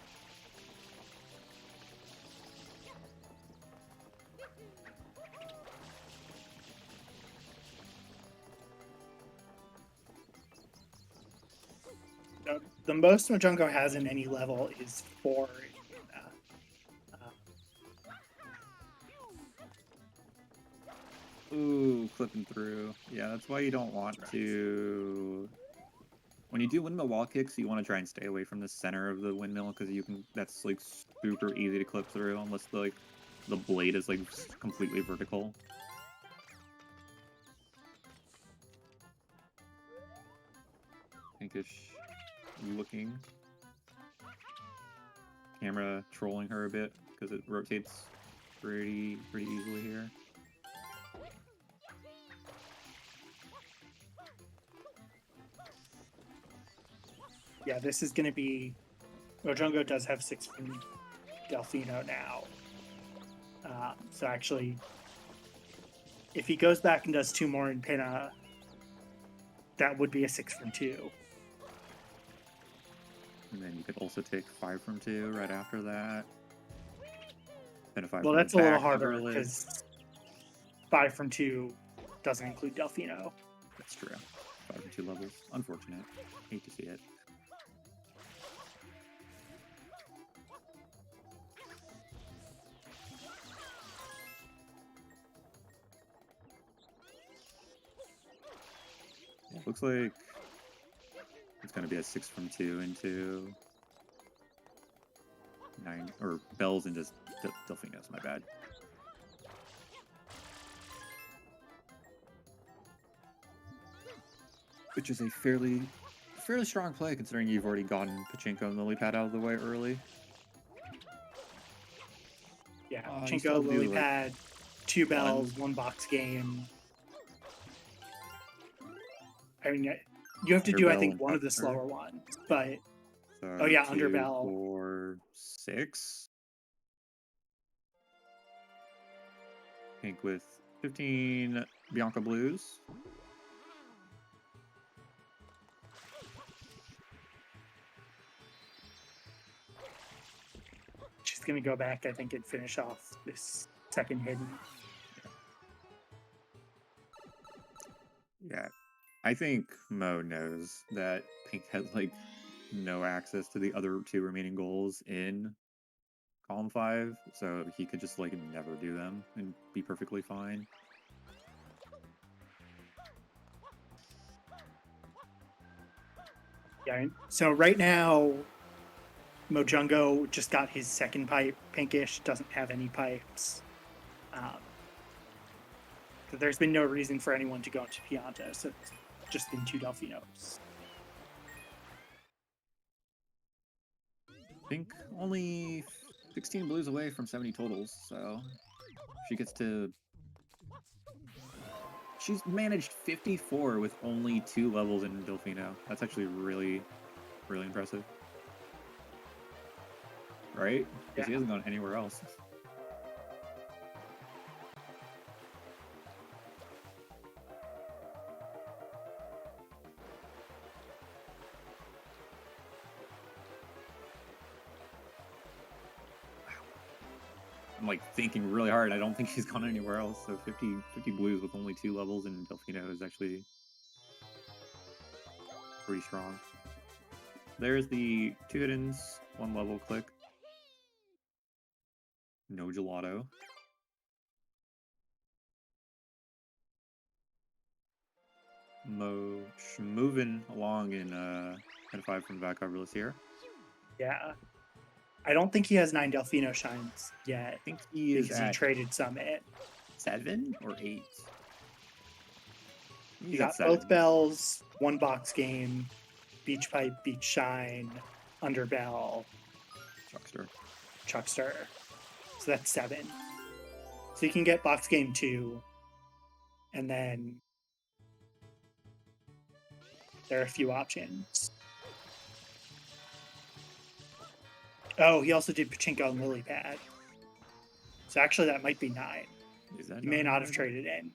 The most MoJungo has in any level is 4. Ooh, clipping through. Yeah, that's why you don't want to. When you do windmill wall kicks, you want to try and stay away from the center of the windmill because you can. That's like super easy to clip through unless the blade is like completely vertical. Pinkish looking. Camera trolling her a bit because it rotates pretty easily here. Yeah, this is going to be... MoJungo does have 6 from Delfino now. So actually, if he goes back and does 2 more in Pinna, that would be a 6 from 2. And then you could also take 5 from 2 right after that. Then a 5 Well, from that's the a little back harder coverlet. because 5 from 2 doesn't include Delfino. That's true. 5 from 2 levels. Unfortunate. Hate to see it. Yeah, it looks like it's going to be a 6 from 2 into 9, or bells into Delfinos, my bad. Which is a fairly strong play considering you've already gotten Pachinko and Lily Pad out of the way early. Yeah, You still Pachinko, do, Lily like, Pad, 2 bells, 1 box game. I mean, you have to do, I Underbell think, and one of the Pucker. slower ones, but... So Oh yeah, 2, Underbell. 4, 6. Pink with 15 Bianca Blues. She's going to go back, I think, and finish off this second hidden. Yeah. I think Mo knows that Pink has, like, no access to the other 2 remaining goals in column 5, so he could just, like, never do them and be perfectly fine. Yeah, so right now, MoJungo just got his second pipe. Pinkish doesn't have any pipes. So there's been no reason for anyone to go into Pianta, so it's just been 2 Delfinos. Pink only 16 blues away from 70 totals, so she gets to... She's managed 54 with only 2 levels in Delfino. That's actually really impressive. Right? Because he hasn't gone anywhere else. I'm like thinking really hard. I don't think she's gone anywhere else. So 50 blues with only 2 levels in Delfino is actually pretty strong. There's the 2 hiddens, 1 level click. No gelato. Mo moving along in 5 from the back coverless here. Yeah. I don't think he has 9 Delfino shines yet I think he is because he at traded some in. 7 or 8. You He's got at 7. both bells, 1 box game, Beach Pipe, Beach Shine, Underbell, Chuckster. Chuckster. So that's 7. So you can get box game 2, and then there are a few options. Oh, he also did Pachinko and Lily Pad. So actually, that might be 9. Is that He may 9 not have already? traded in.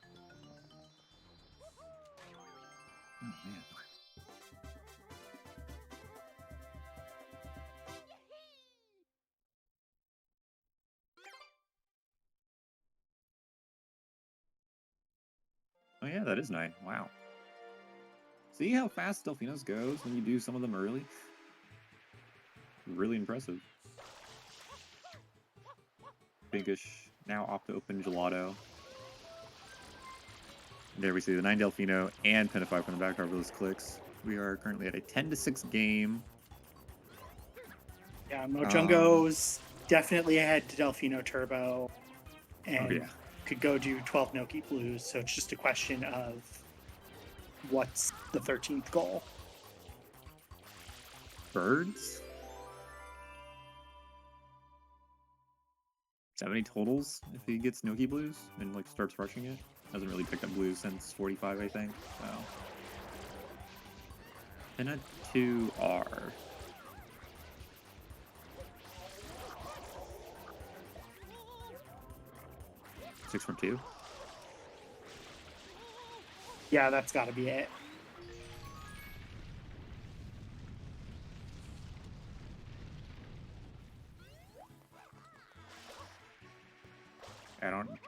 Oh, man. Oh yeah, that is 9. Wow. See how fast Delfinos goes when you do some of them early? Really impressive. Pinkish now opt to open Gelato. There we see the 9 Delfino and Penify from the back of those clicks. We are currently at a 10-6 game. Yeah, MoJungo's definitely ahead to Delfino Turbo, and yeah. could go do 12 Noki Blues. So it's just a question of what's the 13th goal. Birds? 70 totals if he gets Noki Blues and like starts rushing it. Hasn't really picked up blues since 45, I think. So. And a 2R. Six from 2. Yeah, that's got to be it.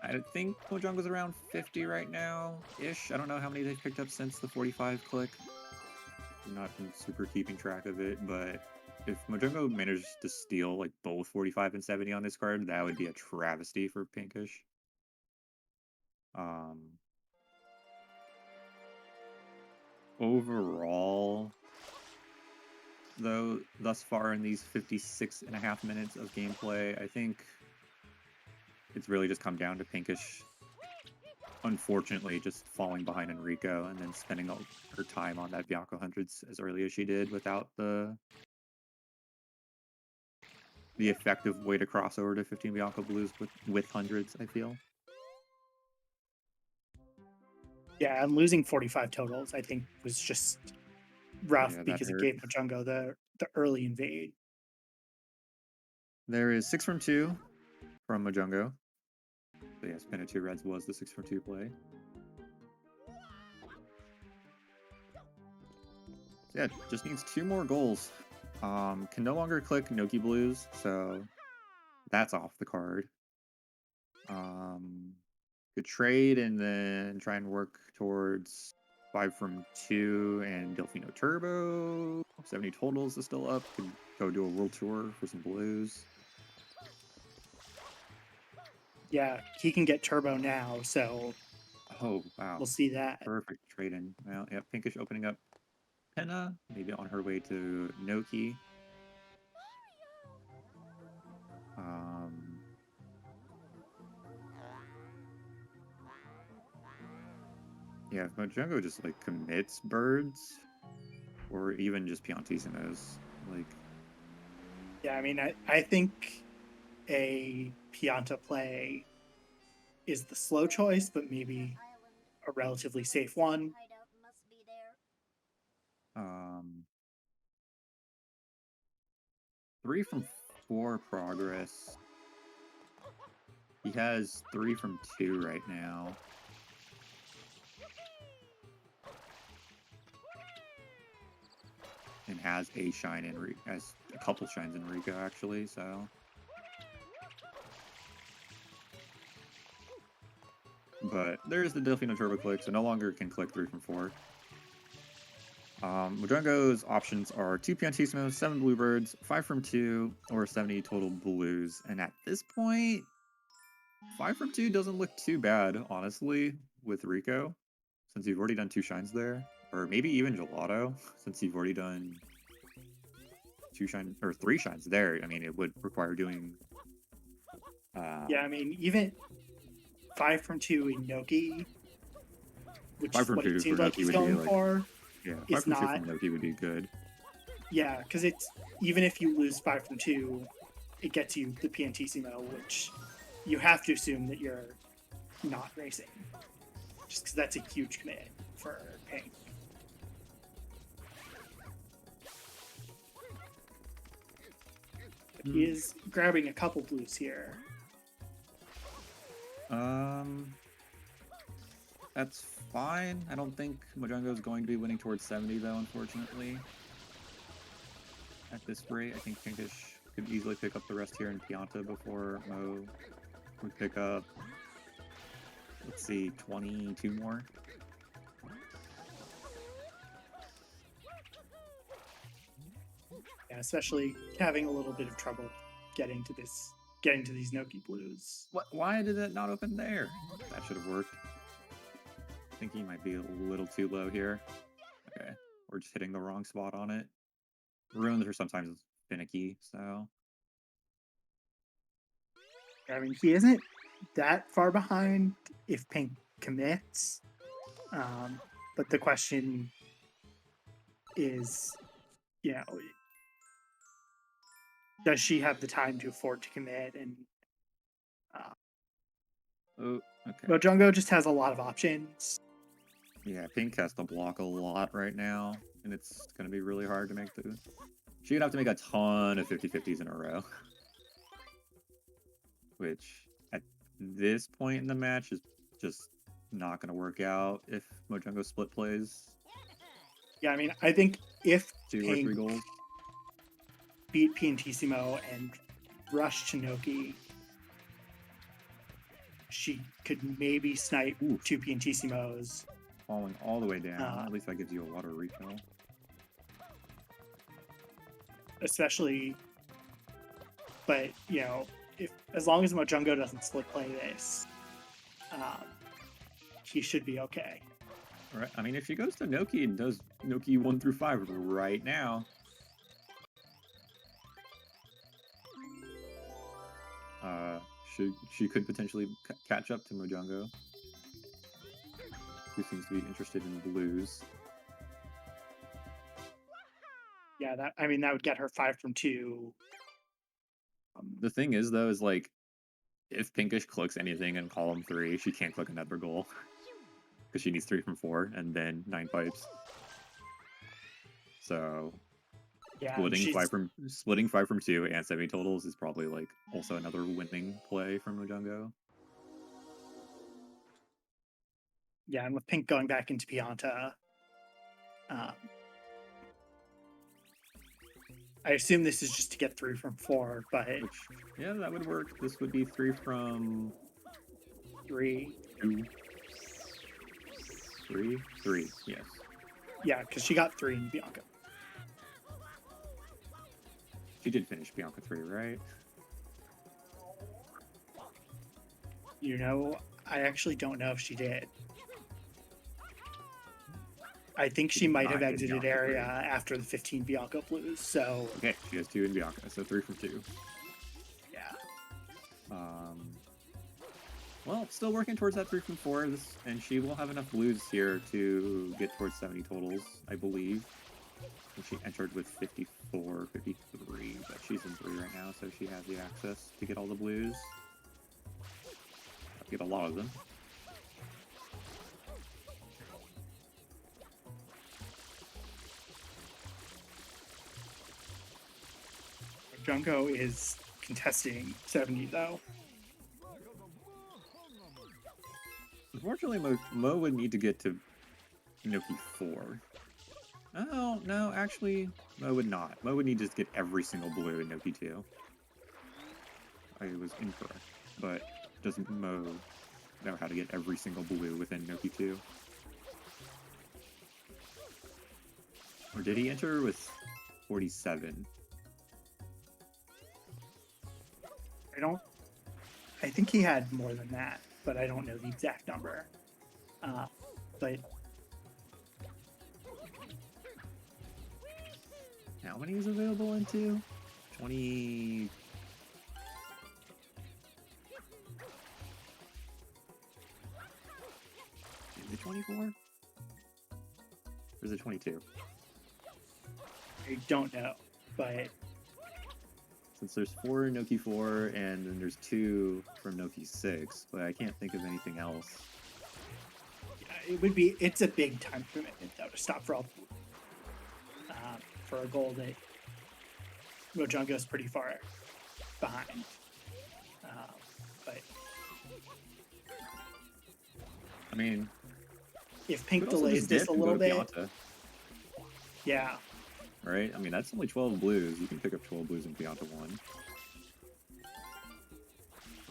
I don't think MoJungo's around 50 right now ish. I don't know how many they've picked up since the 45 click. I'm not been super keeping track of it, but if MoJungo manages to steal like both 45 and 70 on this card, that would be a travesty for Pinkish. Overall, though, thus far in these 56.5 minutes of gameplay, I think it's really just come down to Pinkish, unfortunately, just falling behind Enrico and then spending all her time on that Bianco hundreds as early as she did without the effective way to cross over to 15 Bianco blues with hundreds, I feel. Yeah, and losing 45 totals, I think, was just rough Yeah, because it hurt. gave MoJungo the early invade. There is 6 from 2 from MoJungo. So yeah, spin of 2 reds was the 6 from 2 play. So yeah, just needs 2 more goals. Can no longer click Noki Blues, so that's off the card. Could trade and then try and work towards 5 from 2 and Delfino Turbo. 70 totals is still up. Could go do a world tour for some blues. Yeah, he can get Turbo now, so Oh, wow. we'll see that. Perfect trade in. Well, yeah, Pinkish opening up Penna, maybe on her way to Noki. Yeah, if MoJungo just like commits birds, or even just Piantissinos, like. Yeah, I mean, I think a Pianta play is the slow choice, but maybe a relatively safe one. 3 from 4 progress. He has 3 from 2 right now. And has a shine in has a couple shines in Rico actually, so. But there's the Delfino Turbo click, so no longer can click 3 from 4. MoJungo's options are 2 Piantissimos, 7 Bluebirds, 5 from 2, or 70 total blues. And at this point, 5 from 2 doesn't look too bad, honestly, with Rico, since you've already done 2 shines there. Or maybe even Gelato, since you've already done 2 shine or 3 shines there, I mean, it would require doing. Yeah, I mean, even 5 from 2 in Noki, which 5 is from what 2 it seems for like Noki he's would be going like, for, yeah, 5 is from 2 not. from Noki would be good. Yeah, because it's even if you lose 5 from 2, it gets you the Piantissimo, which you have to assume that you're not racing, just because that's a huge commit for Pink. But he is grabbing a couple blues here. That's fine. I don't think MoJungo is going to be winning towards 70 though, unfortunately. At this rate, I think Pinkish could easily pick up the rest here in Pianta before Mo would pick up, let's see, 22 more. Yeah, especially having a little bit of trouble getting to these Noki blues. Why did it not open there? That should have worked. I think he might be a little too low here. Okay, we're just hitting the wrong spot on it. Runes are sometimes finicky, so. I mean, he isn't that far behind if Pink commits. But the question is, you know, does she have the time to afford to commit? And Oh, okay. MoJungo just has a lot of options. Yeah, Pink has to block a lot right now, and it's going to be really hard to make the... She'd have to make a ton of 50-50s in a row. Which, at this point in the match, is just not going to work out if MoJungo split plays. Yeah, I mean, I think if 2 Pink or 3 goals. beat Piantissimo and rush Chinoki, she could maybe snipe 2 Piantissimos. Falling all the way down. At least that gives you a water refill. Especially, but, you know, as long as MoJungo doesn't split play this, he should be okay. All right. I mean, if she goes to Noki and does Noki 1 through 5 right now, she could potentially catch up to MoJungo, who seems to be interested in blues. Yeah, that would get her 5 from 2. The thing is, though, is like, if Pinkish clicks anything in column 3, she can't click another goal. Because she needs 3 from 4 and then 9 pipes. So yeah, splitting 5 from 2 and 70 totals is probably like also another winning play from MoJungo. Yeah, and with Pink going back into Pianta, I assume this is just to get 3 from 4, but yeah, that would work. This would be 3 from 3. 2. 3, yes. Yeah, because she got 3 in Bianca. She did finish Bianca 3, right? You know, I actually don't know if she did. I think she might have exited area after the 15 Bianca blues, so... Okay, she has 2 in Bianca, so 3 from 2. Yeah. Well, still working towards that 3 from 4, and she will have enough blues here to get towards 70 totals, I believe. And she entered with 54, 53, but she's in 3 right now, so she has the access to get all the blues. Get a lot of them. MoJungo is contesting 70, though. Unfortunately, Mo would need to get to Noki 4. Oh, no, actually, Mo would not. Mo would need to just get every single blue in Noki 2. I was incorrect, but doesn't Mo know how to get every single blue within Noki 2? Or did he enter with 47? I think he had more than that, but I don't know the exact number. But How many is available into? 20. Is it 24? Or is it 22? I don't know, but Since there's 4 Noki 4, and then there's 2 from Noki 6, but I can't think of anything else. yeah, it's a big time commitment though to stop for all for a goal that MoJungo is pretty far behind. But I mean, if Pink could also delays just this dip a and go little to bit, Pianta, yeah, right? I mean, that's only 12 blues. You can pick up 12 blues in Pianta 1.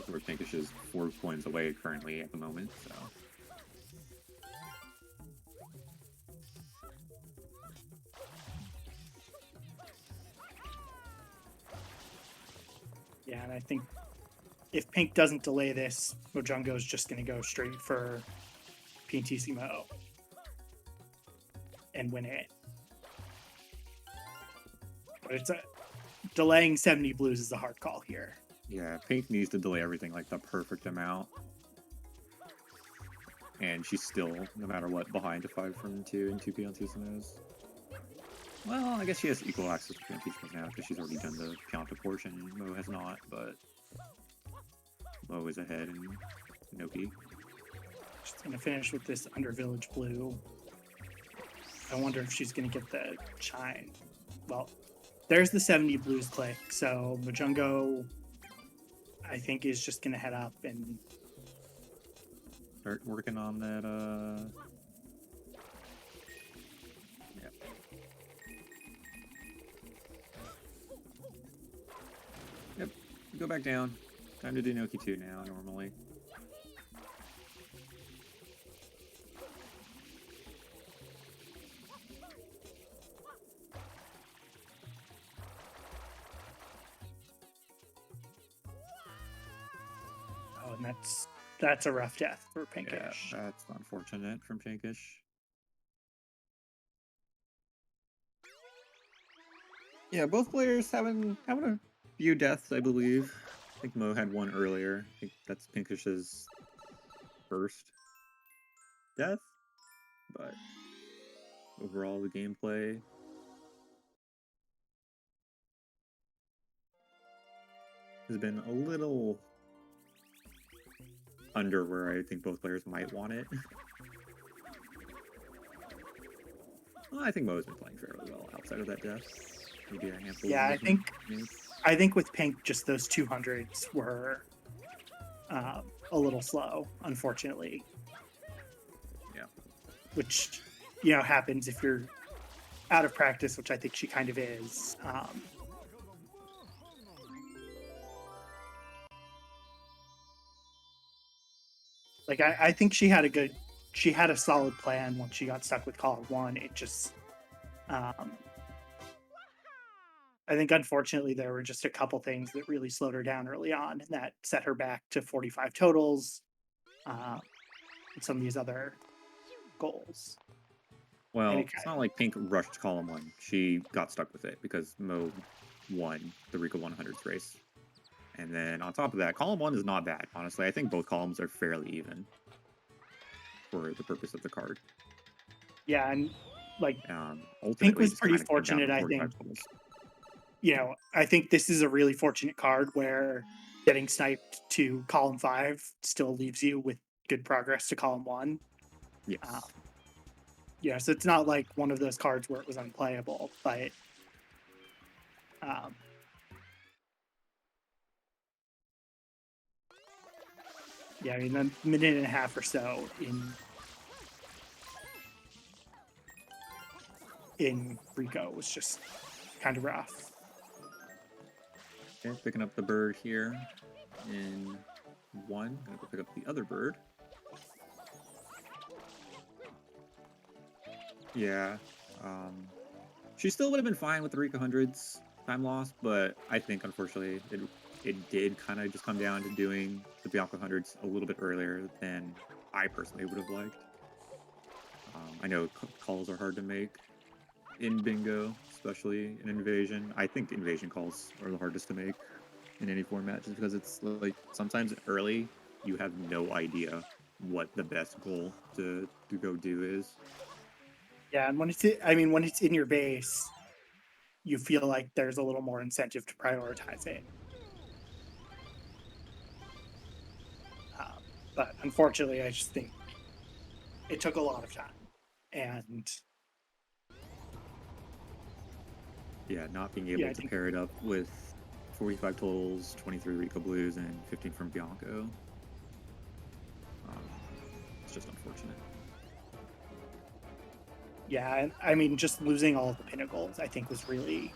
Where Pinkish is 4 points away currently at the moment, so. yeah, and I think if Pink doesn't delay this, MoJungo is just going to go straight for Piantissimo and win it. But it's delaying 70 blues is a hard call here. Yeah, Pink needs to delay everything like the perfect amount. And she's still, no matter what, behind a 5 from 2 and 2 Piantissimos. Well, I guess she has equal access to Piantissimos now because she's already done the Pianta portion. Mo has not, but Mo is ahead in Noki. She's going to finish with this Under Village Blue. I wonder if she's going to get the Chime. Well, there's the 70 blues click, so MoJungo, I think, is just going to head up and Start working on that, Yep. Yep, go back down. Time to do Noki 2 now, normally. oh, and that's a rough death for Pinkish. Yeah, that's unfortunate from Pinkish. Yeah, both players having a few deaths, I believe. I think Mo had one earlier. I think that's Pinkish's first death. But overall, the gameplay has been a little under where I think both players might want it. Well, I think Mo's been playing fairly well outside of that death. Maybe a handful. Yeah, of I think with Pink, just those 200s were a little slow, unfortunately. Yeah. Which, happens if you're out of practice, which I think she kind of is. Like, I think she had a solid plan once she got stuck with Call of One. It just, I think, unfortunately, there were just a couple things that really slowed her down early on, and that set her back to 45 totals, and some of these other goals. Well, it's not like Pink rushed column 1. She got stuck with it because Mo won the Rico 100s race. And then on top of that, column 1 is not bad, honestly. I think both columns are fairly even for the purpose of the card. Yeah, and like Pink was pretty fortunate, I think. Totals. I think this is a really fortunate card where getting sniped to column 5 still leaves you with good progress to column 1. Yes. So it's not like one of those cards where it was unplayable, but yeah, I mean, a minute and a half or so in Rico was just kind of rough. Okay, picking up the bird here in 1. Gonna go pick up the other bird. Yeah. She still would have been fine with the Rico 100s time loss, but I think, unfortunately, it did kind of just come down to doing the Bianca 100s a little bit earlier than I personally would have liked. I know calls are hard to make in bingo, especially in Invasion. I think Invasion calls are the hardest to make in any format, just because it's like sometimes early you have no idea what the best goal to go do is. Yeah, and when it's in your base, you feel like there's a little more incentive to prioritize it. But unfortunately, I just think it took a lot of time, and Yeah, not being yeah, able I to think pair it up with 45 totals, 23 Rico Blues, and 15 from Bianco. It's just unfortunate. yeah, and I mean, just losing all of the pinnacles, I think, was really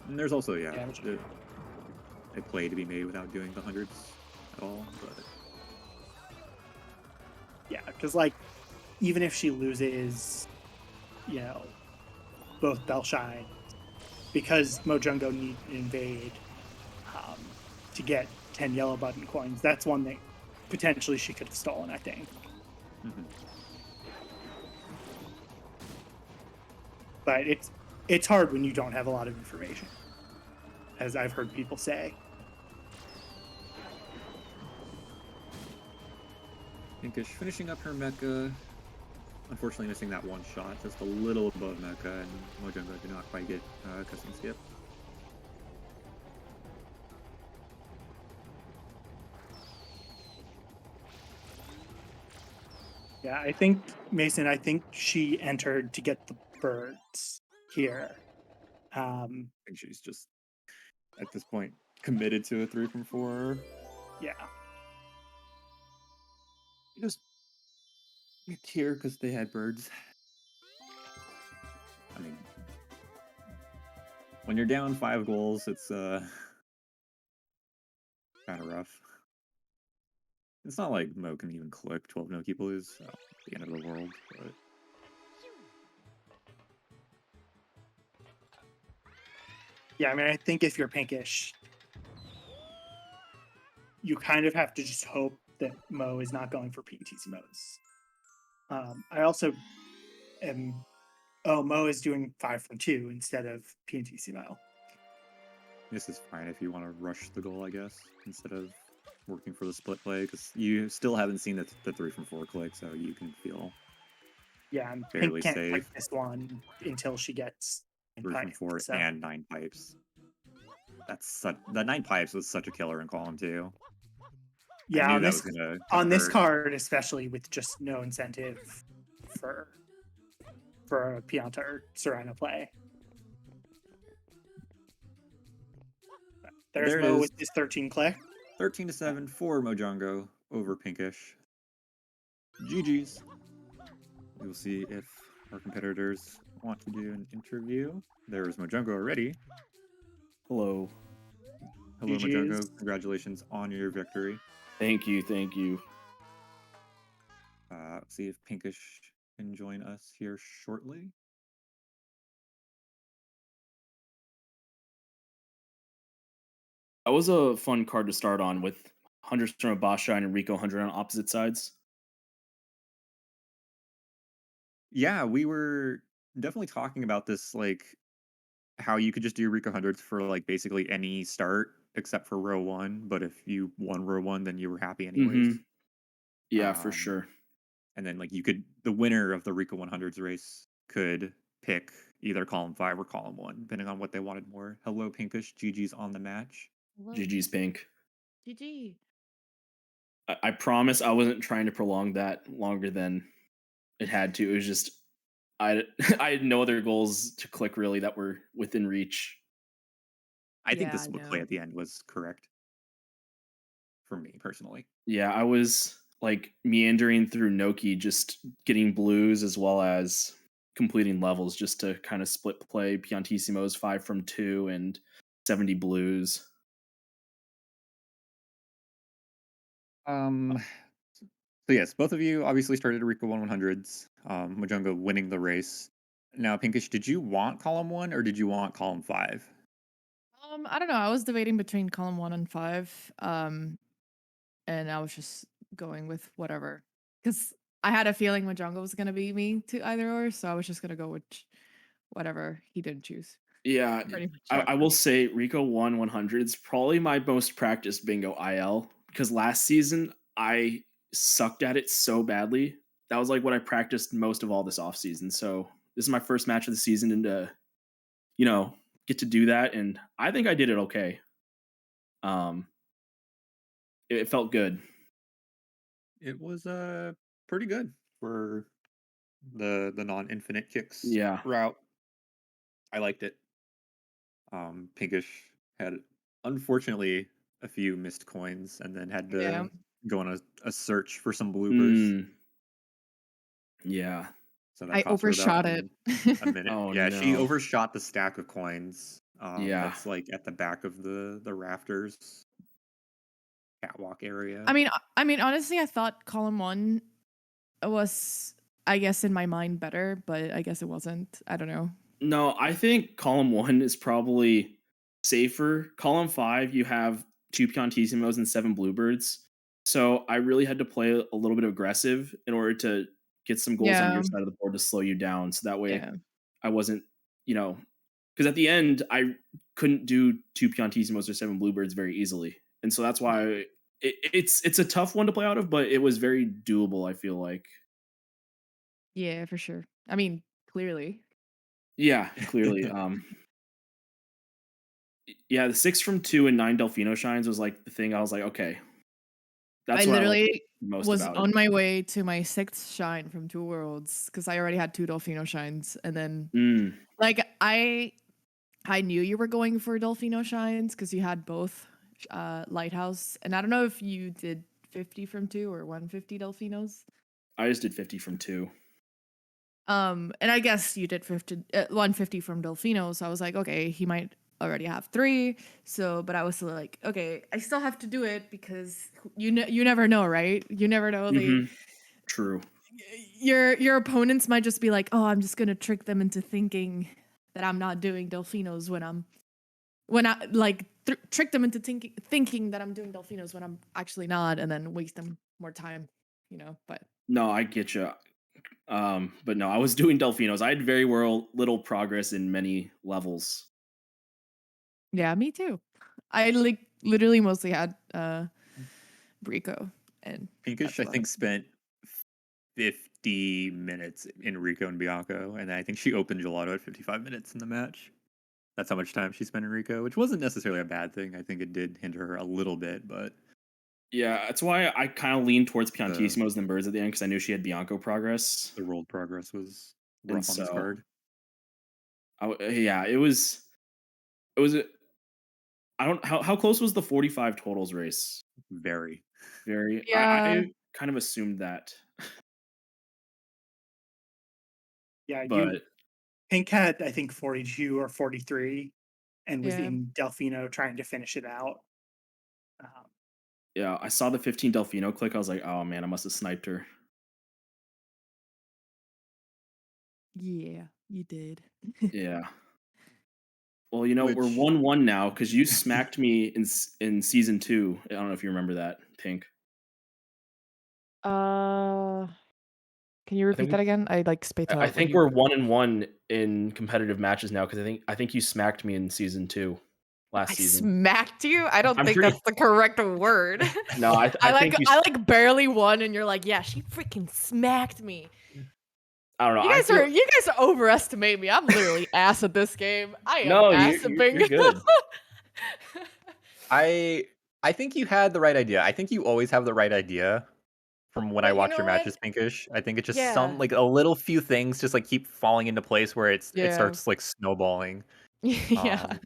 And there's also, yeah, damaging. a play to be made without doing the hundreds at all, but Yeah, because like even if she loses, you know, both Bellshine, because MoJungo need to invade to get 10 yellow button coins, that's one that potentially she could have stolen, I think. mhm. But it's hard when you don't have a lot of information, as I've heard people say. Pinkish finishing up her mecha. Unfortunately, missing that one shot, just a little above mecha, and MoJungo did not quite get custom skip. Yeah, I think Mason. I think she entered to get the birds here. I think she's just at this point committed to a 3 from 4. Yeah, Just here because they had birds. I mean, when you're down 5 goals, it's kind of rough. It's not like Mo can even click 12 no keep blues, so the end of the world, but yeah. I mean, I think if you're pinkish, you kind of have to just hope that Mo is not going for PTC modes. I also am. Oh, Mo is doing 5 from 2 instead of PTC Mo. this is fine if you want to rush the goal, I guess, instead of working for the split play, because you still haven't seen the 3 from 4 click, so you can feel Yeah, and Pink fairly can't click safe. this one until she gets 3 from 4 so. and 9 pipes. The 9 pipes was such a killer in column 2. I Yeah, knew on that this was gonna on this hurt. card, especially with just no incentive for a Pianta or Serena play. There's There it Mo is. with his 13 click. 13-7 for MoJungo over Pinkish. GG's. We will see if our competitors want to do an interview. There's MoJungo already. Hello. Hello, GG's. MoJungo. Congratulations on your victory. Thank you. Thank you. See if Pinkish can join us here shortly. That was a fun card to start on with 100 from a boss shine and Rico 100 on opposite sides. Yeah, we were definitely talking about this, like how you could just do Rico hundreds for like basically any start except for row 1. But if you won row 1, then you were happy anyways. Mm-hmm. Yeah, for Um, sure. And then like the winner of the Rico 100s race could pick either column 5 or column 1, depending on what they wanted more. Hello, Pinkish. GG's on the match. Hello. GG's Pink. GG. I promise I wasn't trying to prolong that longer than it had to. It was just I I had no other goals to click really that were within reach. I think the Yeah, I split play know. at the end was correct for me personally. Yeah, I was like meandering through Noki, just getting blues as well as completing levels just to kind of split play Piantissimos 5 from 2 and 70 blues. So yes, both of you obviously started Rico 100s. MoJungo winning the race. Now, Pinkish, did you want column 1 or did you want column 5? I don't know. I was debating between column 1 and 5. And I was just going with whatever. Because I had a feeling MoJungo was gonna beat me to either or, so I was just gonna go with whatever he didn't choose. Yeah, Pretty much. I will say Rico 100 is probably my most practiced bingo IL because last season I sucked at it so badly. That was like what I practiced most of all this offseason. So this is my first match of the season and to, you know, get to do that. And I think I did it okay. It felt good. It was pretty good for the non-infinite kicks Yeah. route. I liked it. Pinkish had unfortunately a few missed coins and then had Yeah. to go on a search for some bloopers. Mm, yeah. So that I cost her about overshot it. a minute. Oh, Yeah, she no. overshot the stack of coins. Yeah. That's like at the back of the rafters catwalk area. I mean, honestly, I thought column 1 was, I guess, in my mind better, but I guess it wasn't. I don't know. No, I think column 1 is probably safer. Column 5, you have 2 Piantissimos and 7 Bluebirds. So I really had to play a little bit aggressive in order to get some goals on Yeah. your side of the board to slow you down. So that way Yeah. I wasn't, because at the end I couldn't do 2 Piantissimos or 7 Bluebirds very easily. And so that's why it's a tough one to play out of, but it was very doable, I feel like. Yeah, for sure. I mean, clearly. Yeah, clearly. Yeah, the 6 from 2 and 9 Delfino Shines was like the thing I was like, okay. That's I what I like literally most was about it. on my way to my 6th shine from 2 worlds because I already had 2 Delfino shines, and then Mm, like I knew you were going for Delfino shines because you had both lighthouse, and I don't know if you did 50 from 2 or 150 Delfinos. I just did 50 from 2. And I guess you did 150 from Delfino, so I was like, okay, he might already have 3. So, but I was still like, okay, I still have to do it because you never know, right? You never know. Mhm. True. Your opponents might just be like, oh, I'm just gonna trick them into thinking that I'm not doing Delfinos when I like trick them into thinking that I'm doing Delfinos when I'm actually not, and then waste them more time, But No, I get you. But no, I was doing Delfinos. I had very little progress in many levels. yeah, me too. I like literally mostly had Brico, and Pinkish, that's I about it. think, spent 50 minutes in Rico and Bianco, and I think she opened Gelato at 55 minutes in the match. That's how much time she spent in Rico, which wasn't necessarily a bad thing. I think it did hinder her a little bit, but Yeah, that's why I kind of leaned towards the Piantissimos than Birds at the end because I knew she had Bianco progress. the rolled progress was And rough on this so, card. yeah, it was. I don't how close was the 45 totals race? Very. Very. Yeah, I kind of assumed that, Yeah, but Pink had, I think, 42 or 43 and was yeah. in Delfino trying to finish it out. yeah, I saw the 15 Delfino click. I was like, oh man, I must have sniped her. Yeah, you did. Yeah. Well, we're Which 1-1 now because you smacked me in season 2. I don't know if you remember that, Pink. Uh, can you I think repeat that again? I like spaced I out when think you. we're 1-1 in competitive matches now because I think you smacked me in season 2 last I season. smacked you? I don't I'm think pretty. that's the correct word. No, I think you. I like barely won, and you're like, yeah, she freaking smacked me. I don't know. I feel You guys overestimate me. I'm literally ass at this game. I am no. ass at You're bingo. good. I think you had the right idea. I think you always have the right idea from when I But you watch know your what? matches, Pinkish. I think it's just Yeah. some like a little few things just like keep falling into place where it Yeah. starts like snowballing Yeah. um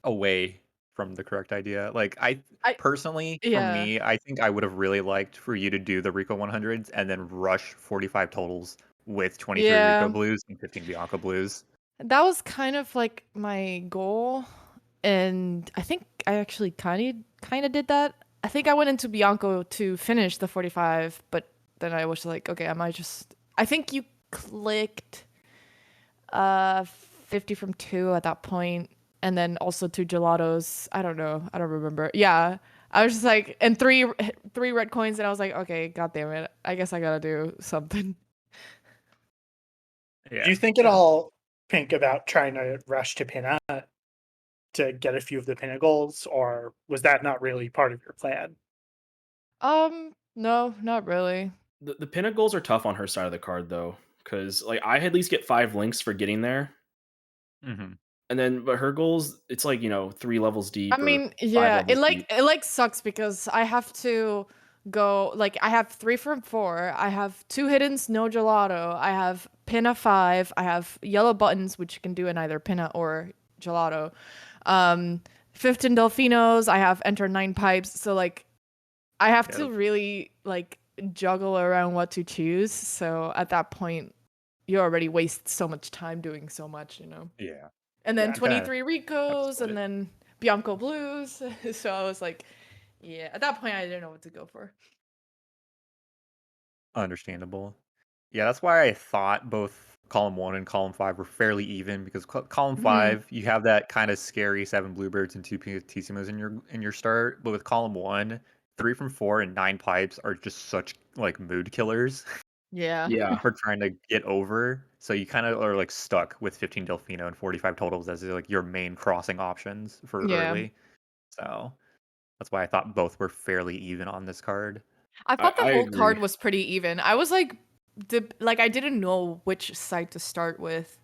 away from the correct idea. Like I I personally, for yeah. me, I think I would have really liked for you to do the Rico 100s and then rush 45 totals with 23 Rico Yeah. blues and 15 Bianca blues. That was kind of like my goal, and I think I actually kind of did that. I think I went into Bianco to finish the 45, but then I was like, okay, I might just. I think you clicked 50 from 2 at that point, and then also 2 gelatos. I don't know. I don't remember. Yeah. I was just like, and three red coins, and I was like, okay, god damn it. I guess I gotta do something. Yeah. Do you think it all Pink about trying to rush to Pinna to get a few of the Pinna goals, or was that not really part of your plan? No, not really. The pinnacles are tough on her side of the card though, because like I at least get 5 links for getting there, Mm-hmm. and then but her goals, it's like 3 levels deep I or mean, 5 yeah, levels deep. it like sucks because I have to go like I have 3 from 4. I have 2 hiddens, no gelato. I have pinna 5. I have yellow buttons, which you can do in either pinna or gelato. 15 delfinos. I have enter 9 pipes. So like I have Yeah. to really like juggle around what to choose. So at that point, you already waste so much time doing so much, you know. Yeah. And then Yeah. 23 Have to Ricos split and it. then Bianco Blues. So I was like, yeah, at that point I didn't know what to go for. Understandable. Yeah, that's why I thought both column 1 and column 5 were fairly even because column Mhm. 5 you have that kind of scary 7 bluebirds and 2 piantissimos in your start, but with column 1, 3 from 4 and 9 pipes are just such like mood killers Yeah. Yeah, for trying to get over. So you kind of are like stuck with 15 Delfino and 45 totals as like your main crossing options for Yeah. early. So that's why I thought both were fairly even on this card. I thought the I whole agree. card was pretty even. I was like like I didn't know which side to start with,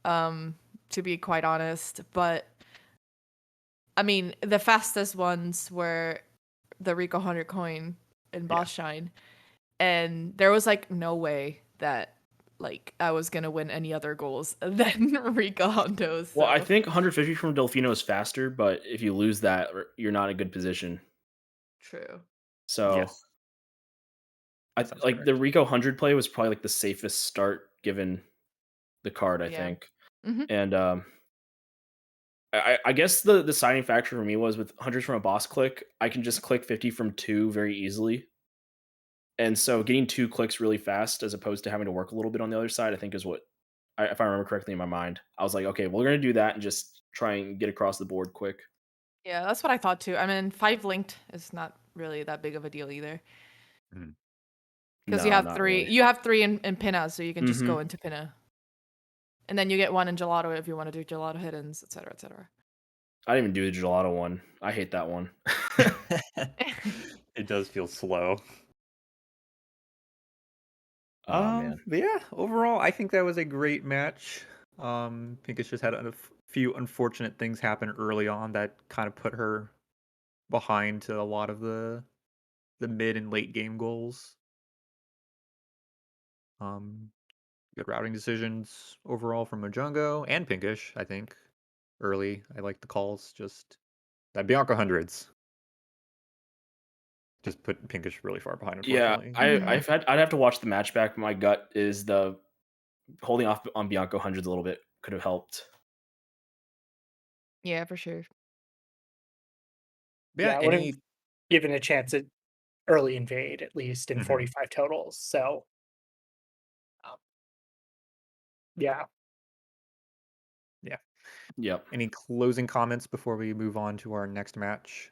to be quite honest. But I mean, the fastest ones were the Rico 100 coin and Yeah. Boss Shine. And there was like no way that like I was gonna win any other goals than Rico Hondo's. Well, I So think 150 from Delfino is faster, but if you lose that, you're not in a good position. true. So Yes. Sounds like the correct. Rico 100 play was probably like the safest start given the card, I Yeah. think. Mhm. And I guess the deciding factor for me was with hundreds from a boss click, I can just click 50 from 2 very easily. And so getting 2 clicks really fast as opposed to having to work a little bit on the other side, I think is what if I remember correctly in my mind. I was like, okay, we're gonna do that and just try and get across the board quick. Yeah, that's what I thought too. I mean, 5 linked is not really that big of a deal either. Mhm. Because No, not really. you have 3 in Pinna, so you can just Mm-hmm. go into Pinna. And then you get 1 in Gelato if you want to do Gelato hiddens, etc., etc. I didn't even do the gelato one. I hate that one. It does feel slow. Oh man. But yeah, overall, I think that was a great match. Pinkish just had a few unfortunate things happen early on that kind of put her behind to a lot of the mid and late game goals. Um, Good routing decisions overall from MoJungo and Pinkish, I think. Early, I like the calls. Just that Bianca hundreds just put Pinkish really far behind, Yeah, unfortunately. Mhm. I'd have to watch the match back. My gut is the holding off on Bianco hundreds a little bit could have helped. Yeah, for sure. But yeah, Yeah, I would have any given a chance at early invade at least in Mhm. 45 totals. So um, yeah, Yeah. Yep. Any closing comments before we move on to our next match?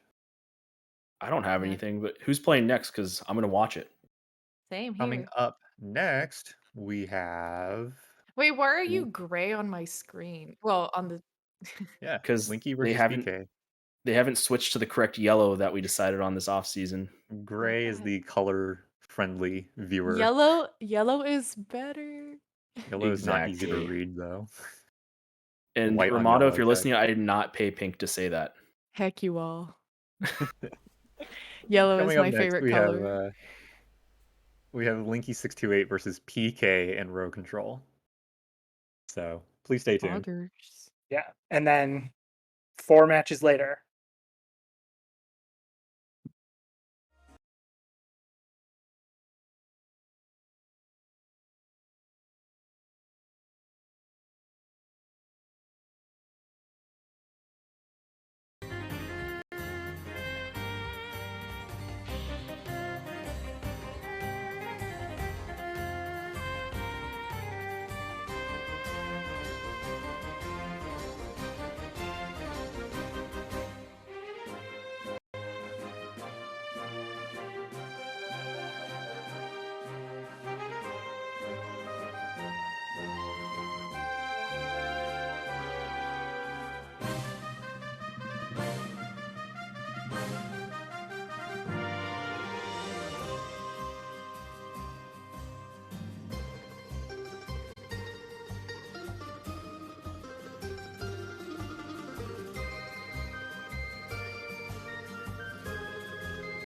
I don't have Yeah. anything, but who's playing next? Because I'm gonna watch it. Same Coming here. up next, we have Wait, why are you L- gray on my screen? Well, on the yeah, Because Linky versus PK. they haven't switched to the correct yellow that we decided on this off season. Gray is the color friendly viewer. yellow is better. Yellow is not easy to Exactly. read though. And White on Romano, yellow if you're text. listening, I did not pay Pink to say that. Heck you all. Yellow is Coming up my next, favorite color. we have Linky 628 versus PK and row control. So please stay tuned. Poggers. yeah. And then 4 matches later,